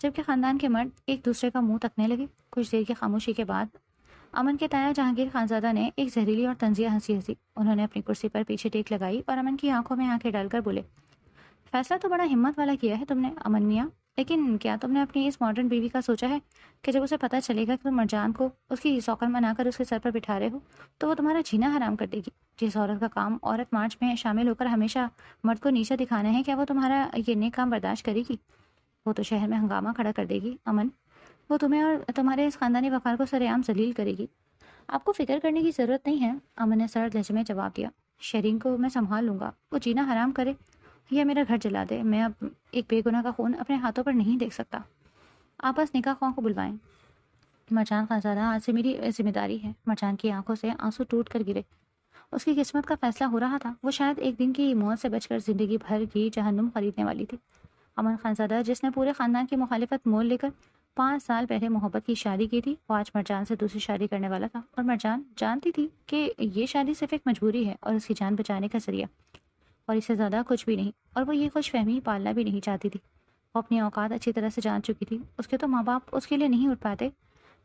جبکہ خاندان کے مرد ایک دوسرے کا منہ تکنے لگے۔ کچھ دیر کی خاموشی کے بعد امن کے تایا جہانگیر خانزادہ نے ایک زہریلی اور طنزیہ ہنسی ہنسی۔ انہوں نے اپنی کرسی پر پیچھے ٹیک لگائی اور امن کی آنکھوں میں آنکھیں ڈال کر بولے، فیصلہ تو بڑا ہمت والا کیا ہے تم نے امن میاں، لیکن کیا تم نے اپنی اس ماڈرن بیوی کا سوچا ہے کہ جب اسے پتہ چلے گا کہ تم مرجان کو اس کی سوکن بنا کر اس کے سر پر بٹھا رہے ہو تو وہ تمہارا جینا حرام کر دے گی؟ جس عورت کا کام عورت مارچ میں شامل ہو کر ہمیشہ مرد کو نیچا دکھانا ہے، کیا وہ تمہارا یہ نیک کام برداشت کرے گی؟ وہ تو شہر میں ہنگامہ کھڑا کر دے گی امن، وہ تمہیں اور تمہارے اس خاندانی وقار کو سر عام ذلیل کرے گی۔ آپ کو فکر کرنے کی ضرورت نہیں ہے، امن نے سرد لہجے میں جواب دیا۔ شیرین کو میں سنبھال لوں گا، وہ جینا حرام کرے یا میرا گھر جلا دے، میں اب ایک بے گناہ کا خون اپنے ہاتھوں پر نہیں دیکھ سکتا۔ آپ بس نکاح خواہوں کو بلوائیں۔ مرجان خانزادہ، آج سے میری ذمہ داری ہے۔ مرجان کی آنکھوں سے آنسو ٹوٹ کر گرے۔ اس کی قسمت کا فیصلہ ہو رہا تھا، وہ شاید ایک دن کی موت سے بچ کر زندگی بھر کی جہنم خریدنے والی تھی۔ امن خانزادہ، جس نے پورے خاندان کی مخالفت مول لے کر 5 سال پہلے محبت کی شادی کی تھی، وہ آج مرجان سے دوسری شادی کرنے والا تھا، اور مرجان جانتی تھی کہ یہ شادی صرف ایک مجبوری ہے اور اس کی جان بچانے کا ذریعہ، اور اس سے زیادہ کچھ بھی نہیں، اور وہ یہ خوش فہمی پالنا بھی نہیں چاہتی تھی۔ وہ اپنی اوقات اچھی طرح سے جان چکی تھی، اس کے تو ماں باپ اس کے لیے نہیں اٹھ پاتے۔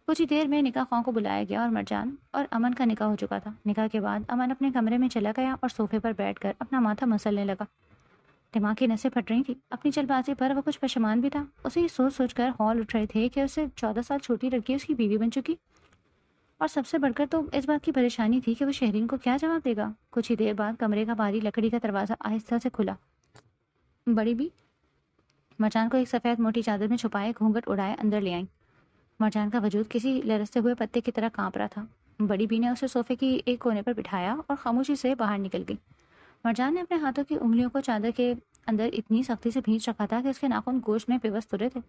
کچھ ہی دیر میں نکاح خواہوں کو بلایا گیا اور مرجان اور امن کا نکاح ہو چکا تھا۔ نکاح کے بعد امن اپنے کمرے میں چلا گیا اور صوفے پر بیٹھ کر اپنا ماتھا مسلنے لگا۔ دماغ کی نسیں پھٹ رہی تھی، اپنی جلد بازی پر وہ کچھ پشیمان بھی تھا۔ اسے یہ سوچ سوچ کر ہال اٹھ رہے تھے کہ اس سے 14 سال چھوٹی لڑکی اس کی بیوی بن چکی، اور سب سے بڑھ کر تو اس بات کی پریشانی تھی کہ وہ شہرین کو کیا جواب دے گا۔ کچھ ہی دیر بعد کمرے کا بھاری لکڑی کا دروازہ آہستہ سے کھلا۔ بڑی بھی مرجان کو ایک سفید موٹی چادر میں چھپائے گھونگھٹ اڑائے اندر لے آئیں۔ مرجان کا وجود کسی لرزتے ہوئے پتے کی طرح کانپ رہا تھا۔ بڑی بی نے اسے صوفے کی ایک کونے پر بٹھایا اور خاموشی سے باہر نکل گئی۔ مرجان نے اپنے ہاتھوں کی انگلیوں کو چادر کے اندر اتنی سختی سے بھینچ رکھا تھا کہ اس کے ناخن گوشت میں پیوست ہو رہے تھے۔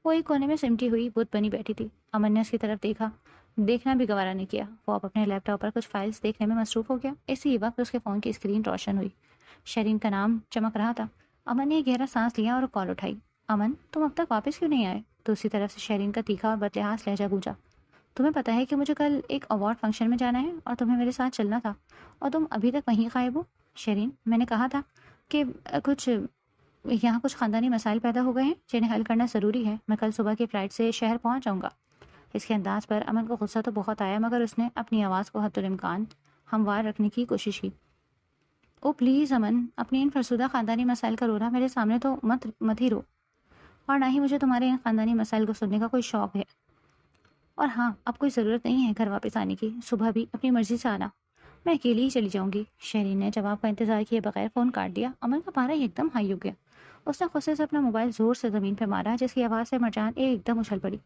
وہ ایک کونے میں سمٹی ہوئی بت بنی بیٹھی تھی۔ امن نے اس کی طرف دیکھنا بھی گوارا نہیں کیا۔ وہ اب اپنے لیپ ٹاپ پر کچھ فائلز دیکھنے میں مصروف ہو گیا۔ اسی وقت اس کے فون کی اسکرین روشن ہوئی۔ شیرین کا نام چمک رہا تھا۔ امن نے گہرا سانس لیا اور کال اٹھائی۔ امن، تم اب تک واپس کیوں نہیں آئے؟ دوسری طرف سے شیرین کا تیکھا اور بدلحاظ لہجہ گونجا۔ تمہیں پتہ ہے کہ مجھے کل ایک ایوارڈ فنکشن میں جانا ہے اور تمہیں میرے ساتھ چلنا تھا، اور تم ابھی تک وہیں غائب ہو۔ شیرین، میں نے کہا تھا کہ یہاں کچھ خاندانی مسائل پیدا ہو گئے ہیں جنہیں حل کرنا ضروری ہے۔ میں کل صبح کی فلائٹ سے شہر پہنچ جاؤں گا۔ اس کے انداز پر امن کو غصہ تو بہت آیا، مگر اس نے اپنی آواز کو حد الامکان ہموار رکھنے کی کوشش کی۔ او پلیز امن، اپنی ان فرسودہ خاندانی مسائل کا رونا میرے سامنے تو مت ہی رو، اور نہ ہی مجھے تمہارے ان خاندانی مسائل کو سننے کا کوئی شوق ہے۔ اور ہاں، اب کوئی ضرورت نہیں ہے گھر واپس آنے کی، صبح بھی اپنی مرضی سے آنا، میں اکیلی ہی چلی جاؤں گی۔ شیرین نے جواب کا انتظار کیے بغیر فون کاٹ دیا۔ امن کا پارا ایک دم ہائی ہو گیا۔ اس نے غصے سے اپنا موبائل زور سے زمین پہ مارا، جس کی آواز سے مرجان ایک دم اچھل پڑی۔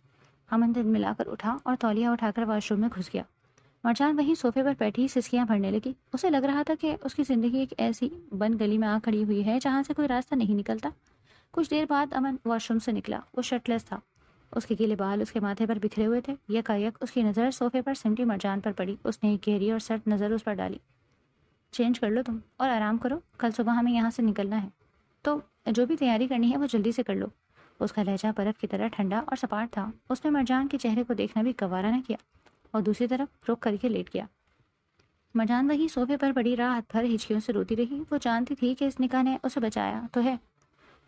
امن دل ملا کر اٹھا اور تولیہ اٹھا کر واش روم میں گھس گیا۔ مرجان وہیں صوفے پر بیٹھی سسکیاں بھرنے لگی۔ اسے لگ رہا تھا کہ اس کی زندگی ایک ایسی بند گلی میں آ کھڑی ہوئی ہے جہاں سے کوئی راستہ نہیں نکلتا۔ کچھ دیر بعد امن واش روم سے نکلا۔ وہ شرٹ لیس تھا، اس کے گیلے بال اس کے ماتھے پر بکھرے ہوئے تھے۔ یکایک اس کی نظر صوفے پر سمٹی مرجان پر پڑی۔ اس نے ایک گہری اور سرد نظر اس پر ڈالی۔ چینج کر لو تم اور آرام کرو، کل صبح ہمیں یہاں سے نکلنا ہے، تو جو بھی تیاری کرنی ہے وہ جلدی سے کر لو۔ اس کا لہجہ برف کی طرح ٹھنڈا اور سپاٹ تھا۔ اس نے مرجان کے چہرے کو دیکھنا بھی گوارا نہ کیا اور دوسری طرف رخ کر کے لیٹ گیا۔ مرجان وہی صوفے پر پڑی رات بھر ہچکیوں سے روتی رہی۔ وہ جانتی تھی کہ اس نکاح نے اسے بچایا تو ہے،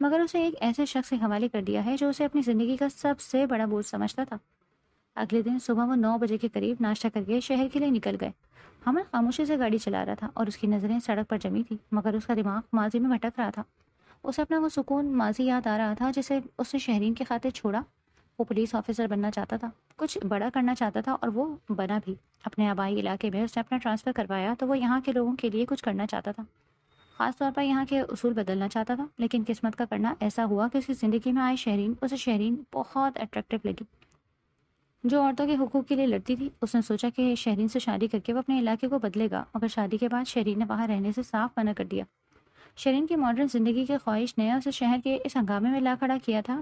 مگر اسے ایک ایسے شخص کے حوالے کر دیا ہے جو اسے اپنی زندگی کا سب سے بڑا بوجھ سمجھتا تھا۔ اگلے دن صبح وہ 9 بجے کے قریب ناشتہ کر کے شہر کے لیے نکل گئے۔ امن خاموشی سے گاڑی چلا رہا تھا اور اس کی نظریں سڑک پر جمی تھی، مگر اس کا دماغ ماضی میں بھٹک رہا تھا۔ اسے اپنا وہ سکون ماضی یاد آ رہا تھا جسے اس نے شہرین کی خاطر چھوڑا۔ وہ پولیس آفیسر بننا چاہتا تھا، کچھ بڑا کرنا چاہتا تھا، اور وہ بنا بھی۔ اپنے آبائی علاقے میں اس نے اپنا ٹرانسفر کروایا تو وہ یہاں کے لوگوں کے لیے کچھ کرنا چاہتا تھا، خاص طور پر یہاں کے اصول بدلنا چاہتا تھا۔ لیکن قسمت کا کرنا ایسا ہوا کہ اس کی زندگی میں آئے شہرین بہت اٹریکٹیو لگی، جو عورتوں کے حقوق کے لیے لڑتی تھی۔ اس نے سوچا کہ شہرین سے شادی کر کے وہ اپنے علاقے کو بدلے گا، مگر شادی کے بعد شہرین نے وہاں رہنے سے صاف منع کر دیا۔ شیرین کی ماڈرن زندگی کی خواہش نے اسے شہر کے اس ہنگامے میں لا کھڑا کیا تھا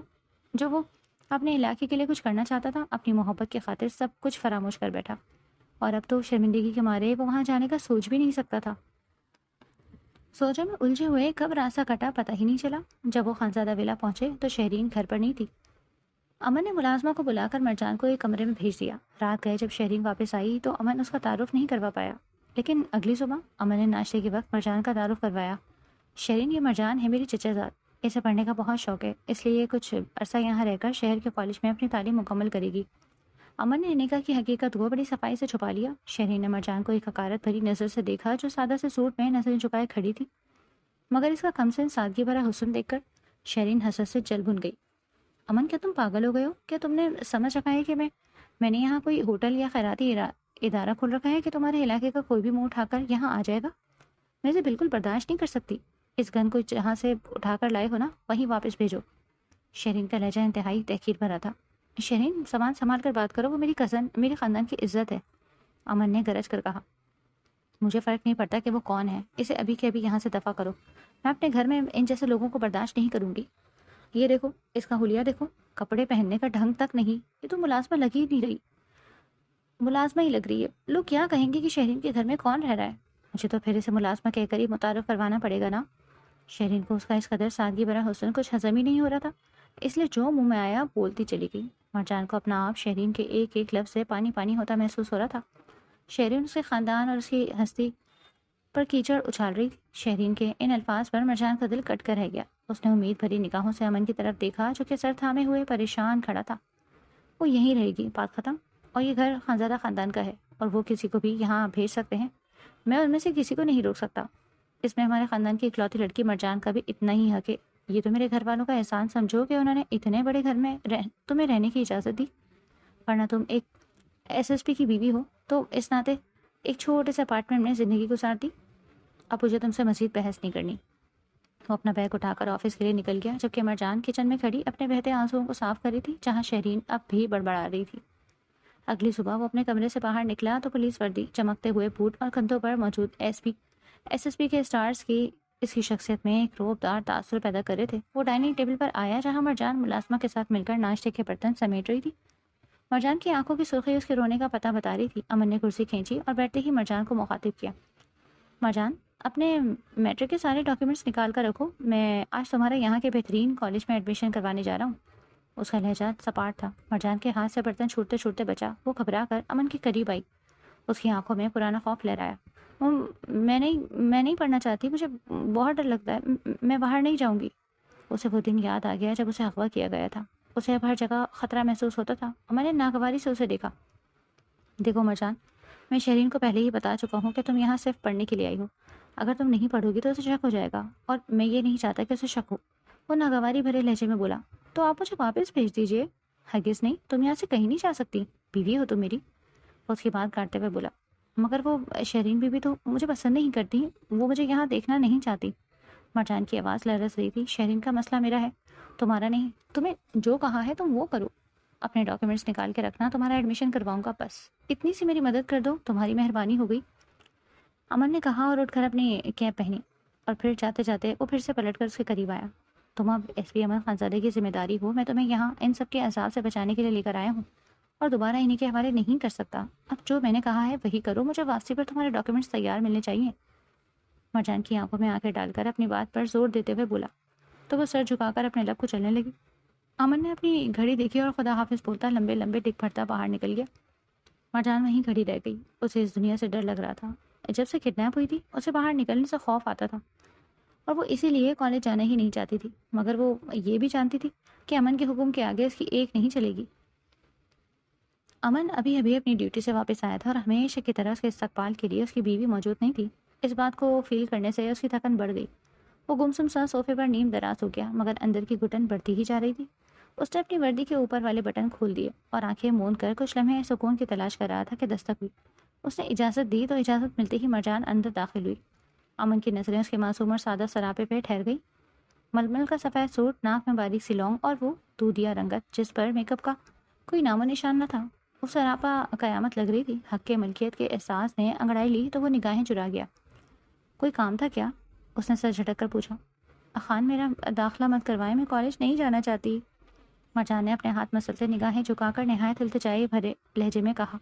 جو وہ اپنے علاقے کے لیے کچھ کرنا چاہتا تھا۔ اپنی محبت کی خاطر سب کچھ فراموش کر بیٹھا، اور اب تو شرمندگی کے مارے وہ وہاں جانے کا سوچ بھی نہیں سکتا تھا۔ سوچوں میں الجھے ہوئے کب راستہ کٹا پتہ ہی نہیں چلا۔ جب وہ خانزادہ ولا پہنچے تو شہرین گھر پر نہیں تھی۔ امن نے ملازمہ کو بلا کر مرجان کو ایک کمرے میں بھیج دیا۔ رات گئے جب شہرین واپس آئی تو امن اس کا تعارف نہیں کروا پایا، لیکن اگلی صبح امن نے ناشتے کے وقت مرجان کا تعارف کروایا۔ شیرین، یہ مرجان ہے، میری چچا زاد۔ اسے پڑھنے کا بہت شوق ہے، اس لیے یہ کچھ عرصہ یہاں رہ کر شہر کے کالج میں اپنی تعلیم مکمل کرے گی۔ امن نے نکاح کی حقیقت کو بڑی صفائی سے چھپا لیا۔ شہرین نے مرجان کو ایک حقارت بھری نظر سے دیکھا، جو سادہ سے سوٹ میں نظریں جھکائے کھڑی تھی، مگر اس کا کمسن سادگی بھرا حسن دیکھ کر شہرین حسرت سے جل بھن گئی۔ امن، کیا تم پاگل ہو گئے ہو؟ کیا تم نے سمجھ رکھا ہے کہ میں نے یہاں کوئی ہوٹل یا خیراتی ادارہ کھول رکھا ہے کہ تمہارے علاقے کا کوئی بھی منہ اٹھا کر یہاں آ جائے گا؟ میں اسے بالکل برداشت نہیں کر سکتی۔ اس گن کو جہاں سے اٹھا کر لائے ہو نا، وہیں واپس بھیجو۔ شہرین کا لہجہ انتہائی تحقیر بھرا تھا۔ شہرین، سامان سنبھال کر بات کرو، وہ میری کزن، میرے خاندان کی عزت ہے، امن نے گرج کر کہا۔ مجھے فرق نہیں پڑتا کہ وہ کون ہے، اسے ابھی کے ابھی یہاں سے دفع کرو۔ میں اپنے گھر میں ان جیسے لوگوں کو برداشت نہیں کروں گی۔ یہ دیکھو، اس کا حلیہ دیکھو، کپڑے پہننے کا ڈھنگ تک نہیں، یہ تو ملازمہ لگ ہی نہیں رہی، ملازمہ ہی لگ رہی ہے۔ لوگ کیا کہیں گے کہ شہرین کے گھر میں کون رہ رہا ہے؟ مجھے تو پھر اسے ملازمہ کہہ کر ہی متعارف کروانا پڑے گا نا۔ شہرین کو اس کا اس قدر سادگی بھرا حسن کچھ ہضم ہی نہیں ہو رہا تھا، اس لیے جو منہ میں آیا بولتی چلی گئی۔ مرجان کو اپنا آپ شہرین کے ایک ایک لفظ سے پانی پانی ہوتا محسوس ہو رہا تھا۔ شہرین اس کے خاندان اور اس کی ہستی پر کیچڑ اچھال رہی تھی۔ شہرین کے ان الفاظ پر مرجان کا دل کٹ کر رہ گیا۔ اس نے امید بھری نگاہوں سے امن کی طرف دیکھا، جو کہ سر تھامے ہوئے پریشان کھڑا تھا۔ وہ یہیں رہے گی، بات ختم، اور یہ گھر خانزادہ خاندان کا ہے، اور وہ کسی کو بھی یہاں بھیج سکتے ہیں، میں ان میں سے کسی کو نہیں روک سکتا۔ اس میں ہمارے خاندان کی اکلوتی لڑکی مرجان کا بھی اتنا ہی حق ہے۔ یہ تو میرے گھر والوں کا احسان سمجھو کہ انہوں نے اتنے بڑے گھر میں تمہیں رہنے کی اجازت دی، ورنہ تم ایک SSP کی بیوی ہو تو اس ناطے ایک چھوٹے سے اپارٹمنٹ میں زندگی گزارتی۔ اب مجھے تم سے مزید بحث نہیں کرنی۔ وہ اپنا بیگ اٹھا کر آفس کے لیے نکل گیا، جبکہ مرجان کچن میں کھڑی اپنے بہتے آنسوؤں کو صاف کر رہی تھی، جہاں شہرین اب بھی بڑبڑا رہی تھی۔ اگلی صبح وہ اپنے کمرے سے باہر نکلا تو پولیس وردی، چمکتے ہوئے بوٹ اور کندھوں پر موجود SSP کے اسٹارز کی اس کی شخصیت میں ایک روبدار تاثر پیدا کر رہے تھے۔ وہ ڈائننگ ٹیبل پر آیا، جہاں مرجان ملازمہ کے ساتھ مل کر ناشتے کے برتن سمیٹ رہی تھی۔ مرجان کی آنکھوں کی سرخی اس کے رونے کا پتہ بتا رہی تھی۔ امن نے کرسی کھینچی اور بیٹھتے ہی مرجان کو مخاطب کیا۔ مرجان، اپنے میٹرک کے سارے ڈاکیومنٹس نکال کر رکھو، میں آج تمہارا یہاں کے بہترین کالج میں ایڈمیشن کروانے جا رہا ہوں۔ اس کا لہجہ سپاٹ تھا۔ مرجان کے ہاتھ سے برتن چھوٹتے چھوٹتے بچا۔ وہ گھبرا کر امن کے قریب آئی، اس کی آنکھوں میں پرانا خوف لہرایا۔ میں نہیں پڑھنا چاہتی، مجھے بہت ڈر لگتا ہے، میں باہر نہیں جاؤں گی۔ اسے وہ دن یاد آ گیا جب اسے اغوا کیا گیا تھا۔ اسے اب ہر جگہ خطرہ محسوس ہوتا تھا۔ امن نے ناگواری سے اسے دیکھا۔ دیکھو مرجان، میں شہرین کو پہلے ہی بتا چکا ہوں کہ تم یہاں صرف پڑھنے کے لیے آئی ہو۔ اگر تم نہیں پڑھو گی تو اسے شک ہو جائے گا، اور میں یہ نہیں چاہتا کہ اسے شک ہو۔ وہ ناگواری بھرے لہجے میں بولا، تو آپ مجھے واپس بھیج دیجیے۔ ہرگز نہیں، تم یہاں سے کہیں نہیں جا سکتی، بیوی ہو تم میری۔ اس کی بات کاٹتے ہوئے بولا، مگر وہ شہرین بیوی تو مجھے پسند نہیں کرتی، وہ مجھے یہاں دیکھنا نہیں چاہتی۔ مرجان کی آواز لرز رہی تھی۔ شہرین کا مسئلہ میرا ہے، تمہارا نہیں۔ تمہیں جو کہا ہے تم وہ کرو، اپنے ڈاکیومنٹس نکال کے رکھنا، تمہارا ایڈمیشن کرواؤں گا، بس اتنی سی میری مدد کر دو، تمہاری مہربانی ہو گئی۔ امن نے کہا اور اٹھ کر اپنی کیپ پہنی، اور پھر جاتے جاتے وہ پھر سے پلٹ کر اس کے قریب آیا۔ تم اب SP امن خانزادے کی ذمہ داری ہو، میں تمہیں یہاں ان سب کے عذاب سے بچانے کے لیے لے کر آیا ہوں، اور دوبارہ انہیں کے حوالے نہیں کر سکتا۔ اب جو میں نے کہا ہے وہی کرو، مجھے واپسی پر تمہارے ڈاکیومنٹس تیار ملنے چاہیے۔ مرجان کی آنکھوں میں آنکھیں ڈال کر اپنی بات پر زور دیتے ہوئے بولا، تو وہ سر جھکا کر اپنے لب کو چلنے لگی۔ امن نے اپنی گھڑی دیکھی اور خدا حافظ بولتا لمبے لمبے ڈگ پھڑتا باہر نکل گیا۔ مرجان وہیں کھڑی رہ گئی۔ اسے اس دنیا سے ڈر لگ رہا تھا۔ جب سے کڈنیپ ہوئی تھی اسے باہر نکلنے سے خوف آتا تھا، اور وہ اسی لیے کالج جانا ہی نہیں چاہتی تھی، مگر وہ یہ بھی جانتی تھی کہ امن کے حکم کے آگے اس کی ایک نہیں چلے گی۔ امن ابھی اپنی ڈیوٹی سے واپس آیا تھا، اور ہمیشہ کی طرح اس کے استقبال کے لیے اس کی بیوی موجود نہیں تھی۔ اس بات کو فیل کرنے سے اس کی تھکن بڑھ گئی۔ وہ گمسم سا صوفے پر نیم دراز ہو گیا، مگر اندر کی گھٹن بڑھتی ہی جا رہی تھی۔ اس نے اپنی وردی کے اوپر والے بٹن کھول دیے اور آنکھیں موند کر کچھ لمحے سکون کی تلاش کر رہا تھا کہ دستک ہوئی۔ اس نے اجازت دی تو اجازت ملتے ہی مرجان اندر داخل ہوئی۔ امن کی نظریں اس کے معصوم اور سادہ سراپے پہ ٹھہر گئی۔ ململ کا سفید سوٹ، ناک میں باریک سی لونگ، اور وہ دودھیا رنگت جس پر میک اپ کا کوئی نام و نشان نہ تھا۔ وہ سراپا قیامت لگ رہی تھی۔ حق کے ملکیت کے احساس نے انگڑائی لی تو وہ نگاہیں چرا گیا۔ کوئی کام تھا کیا؟ اس نے سر جھٹک کر پوچھا۔ خان، میرا داخلہ مت کروائیں، میں کالج نہیں جانا چاہتی۔ مرجان نے اپنے ہاتھ مسلتے نگاہیں جھکا کر نہایت التجائی بھرے لہجے میں کہا۔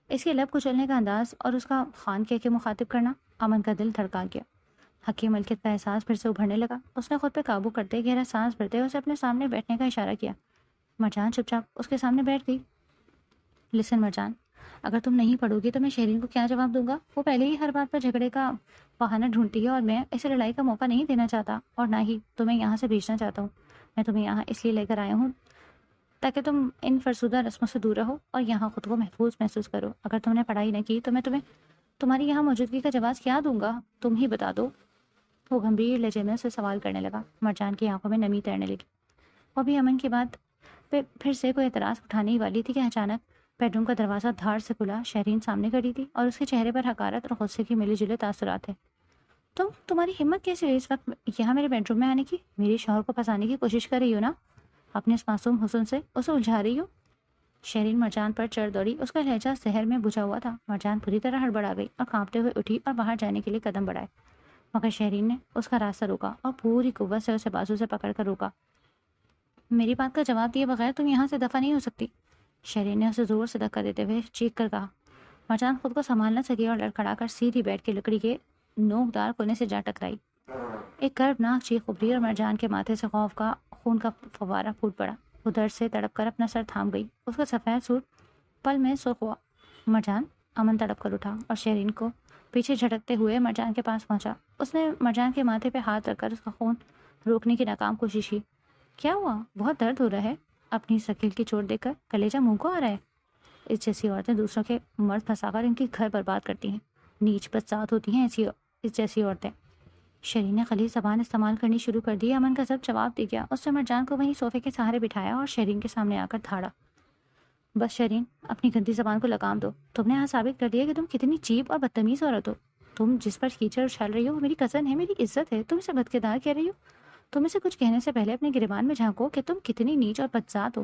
اس کے لب کچلنے کا انداز اور اس کا خان کہہ کے مخاطب کرنا، امن کا دل دھڑکا گیا۔ حق کی ملکیت کا احساس پھر سے ابھرنے لگا۔ اس نے خود پہ قابو کرتے گہرا سانس بھرتے اسے اپنے سامنے بیٹھنے کا اشارہ کیا۔ مرجان چپ چاپ اس کے سامنے بیٹھ گئی۔ لسن مرجان، اگر تم نہیں پڑھو گی تو میں شہرین کو کیا جواب دوں گا؟ وہ پہلے ہی ہر بات پر جھگڑے کا بہانہ ڈھونڈتی ہے اور میں اسے لڑائی کا موقع نہیں دینا چاہتا اور نہ ہی تمہیں یہاں سے بھیجنا چاہتا ہوں۔ میں تمہیں یہاں اس لیے لے کر آیا ہوں تاکہ تم ان فرسودہ رسموں سے دور رہو اور یہاں خود کو محفوظ محسوس کرو۔ اگر تم نے پڑھائی نہ کی تو میں تمہیں تمہاری یہاں موجودگی کا جواز کیا دوں گا؟ تم ہی بتا دو۔ وہ گمبھیر لہجے میں اسے سوال کرنے لگا۔ مرجان کی آنکھوں میں نمی تیرنے لگی۔ وہ بھی امن کی بات پہ پھر سے کوئی اعتراض اٹھانے ہی والی تھی کہ اچانک بیڈ روم کا دروازہ دھاڑ سے کھلا۔ شہرین سامنے کھڑی تھی اور اس کے چہرے پر حقارت اور غصے کی ملی جلے تاثرات تھے۔ تمہاری ہمت کیسے ہوئی اس وقت یہاں میرے بیڈ روم میں آنے کی؟ میرے شوہر کو پھنسانے کی کوشش کر رہی ہو نا؟ اپنے اس معصوم حسن سے اسے الجھا رہی ہو؟ شہرین مرجان پر چڑھ دوڑی۔ اس کا لہجہ زہر میں بجھا ہوا تھا۔ مرجان پوری طرح ہڑبڑا گئی اور کانپتے ہوئے اٹھی اور باہر جانے کے لیے قدم بڑھائے، مگر شہرین نے اس کا راستہ روکا اور پوری قوت سے اسے بازو سے پکڑ کر روکا۔ میری بات کا جواب دیے بغیر تم یہاں سے دفع نہیں ہو سکتی، شہرین نے اسے زور سے دھکا دیتے ہوئے چیخ کر کہا۔ مرجان خود کو سنبھال نہ سکی اور لڑکھڑا کر سیدھی بیٹھ کے لکڑی کے نوکدار کونے سے جا ٹکرائی۔ ایک کربناک چیخ ابھری اور مرجان کے ماتھے سے خوف کا خون کا فوارہ پھوٹ پڑا۔ وہ درد سے تڑپ کر اپنا سر تھام گئی۔ اس کا سفید سوٹ پل میں سرخ ہوا۔ مرجان! امن تڑپ کر اٹھا اور شہرین کو پیچھے جھٹکتے ہوئے مرجان کے پاس پہنچا۔ اس نے مرجان کے ماتھے پہ ہاتھ رکھ کر اس کا خون روکنے کی ناکام کوشش کی۔ کیا ہوا؟ بہت درد ہو رہا ہے؟ اپنی سکیل کی چوٹ دیکھ کر کلیجہ منہ کو آ رہا ہے؟ اس جیسی عورتیں دوسروں کے مرد پھنسا کر ان کی گھر برباد کرتی ہیں۔ نیچ بدذات ہوتی ہیں اس جیسی عورتیں۔ شہرین نے خلیج زبان استعمال کرنی شروع کر دی۔ امن کا ضبط جواب دے گیا۔ اس نے مرجان کو وہیں صوفے کے سہارے بٹھایا اور شہرین کے سامنے آ کر دھاڑا۔ بس شہرین، اپنی گندی زبان کو لگام دو۔ تم نے آج ثابت کر دیا کہ تم کتنی چیپ اور بدتمیز عورت ہو۔ تم جس پر کیچڑ اچھال رہی ہو وہ میری کزن ہے، میری عزت ہے، تم اسے بدکردار کہہ رہی ہو۔ تم اسے کچھ کہنے سے پہلے اپنے گریبان میں جھانکو کہ تم کتنی نیچ اور بدذات ہو۔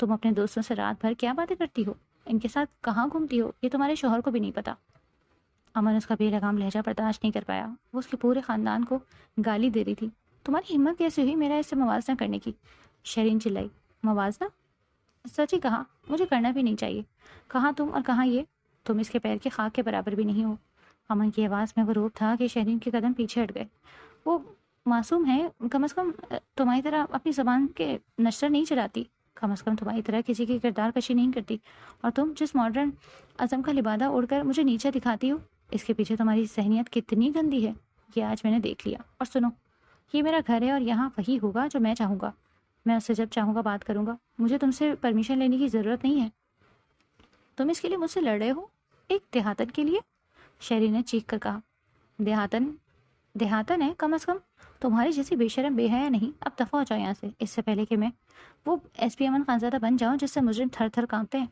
تم اپنے دوستوں سے رات بھر کیا باتیں کرتی ہو؟ ان کے ساتھ کہاں گھومتی ہو؟ یہ تمہارے شوہر کو بھی نہیں پتا۔ امن اس کا بے لگام لہجہ برداشت نہیں کر پایا۔ وہ اس کے پورے خاندان کو گالی دے رہی تھی۔ تمہاری ہمت کیسے ہوئی میرا اس سے موازنہ کرنے کی؟ شیرین چلائی۔ موازنہ؟ سچ ہی کہا، مجھے کرنا بھی نہیں چاہیے۔ کہاں تم اور کہاں یہ؟ تم اس کے پیر کے خاک کے برابر بھی نہیں ہو۔ امن کی آواز میں وہ روپ تھا کہ شیرین کے قدم پیچھے ہٹ گئے۔ وہ معصوم ہے، کم از کم تمہاری طرح اپنی زبان کے نشر نہیں چلاتی، کم از کم تمہاری طرح کسی کی کردار کشی نہیں کرتی، اور تم جس ماڈرن ازم کا لبادہ اوڑھ کر مجھے نیچے دکھاتی ہو، اس کے پیچھے تمہاری ذہنیت کتنی گندی ہے یہ آج میں نے دیکھ لیا۔ اور سنو، یہ میرا گھر ہے اور یہاں وہی ہوگا جو میں چاہوں گا۔ میں اس سے جب چاہوں گا بات کروں گا۔ مجھے تم سے پرمیشن لینے کی ضرورت نہیں ہے۔ تم اس کے لیے مجھ سے لڑ رہے ہو؟ ایک دیہاتن کے لیے؟ شہری نے چیخ کر کہا۔ دیہاتن ہے؟ کم از کم تمہاری جیسی بے شرم بے حیا نہیں۔ اب دفع ہو جاؤ یہاں سے، اس سے پہلے کہ میں وہ ایس پی امن خانزادہ بن جاؤں جس سے مجرم تھر تھر کانپتے ہیں۔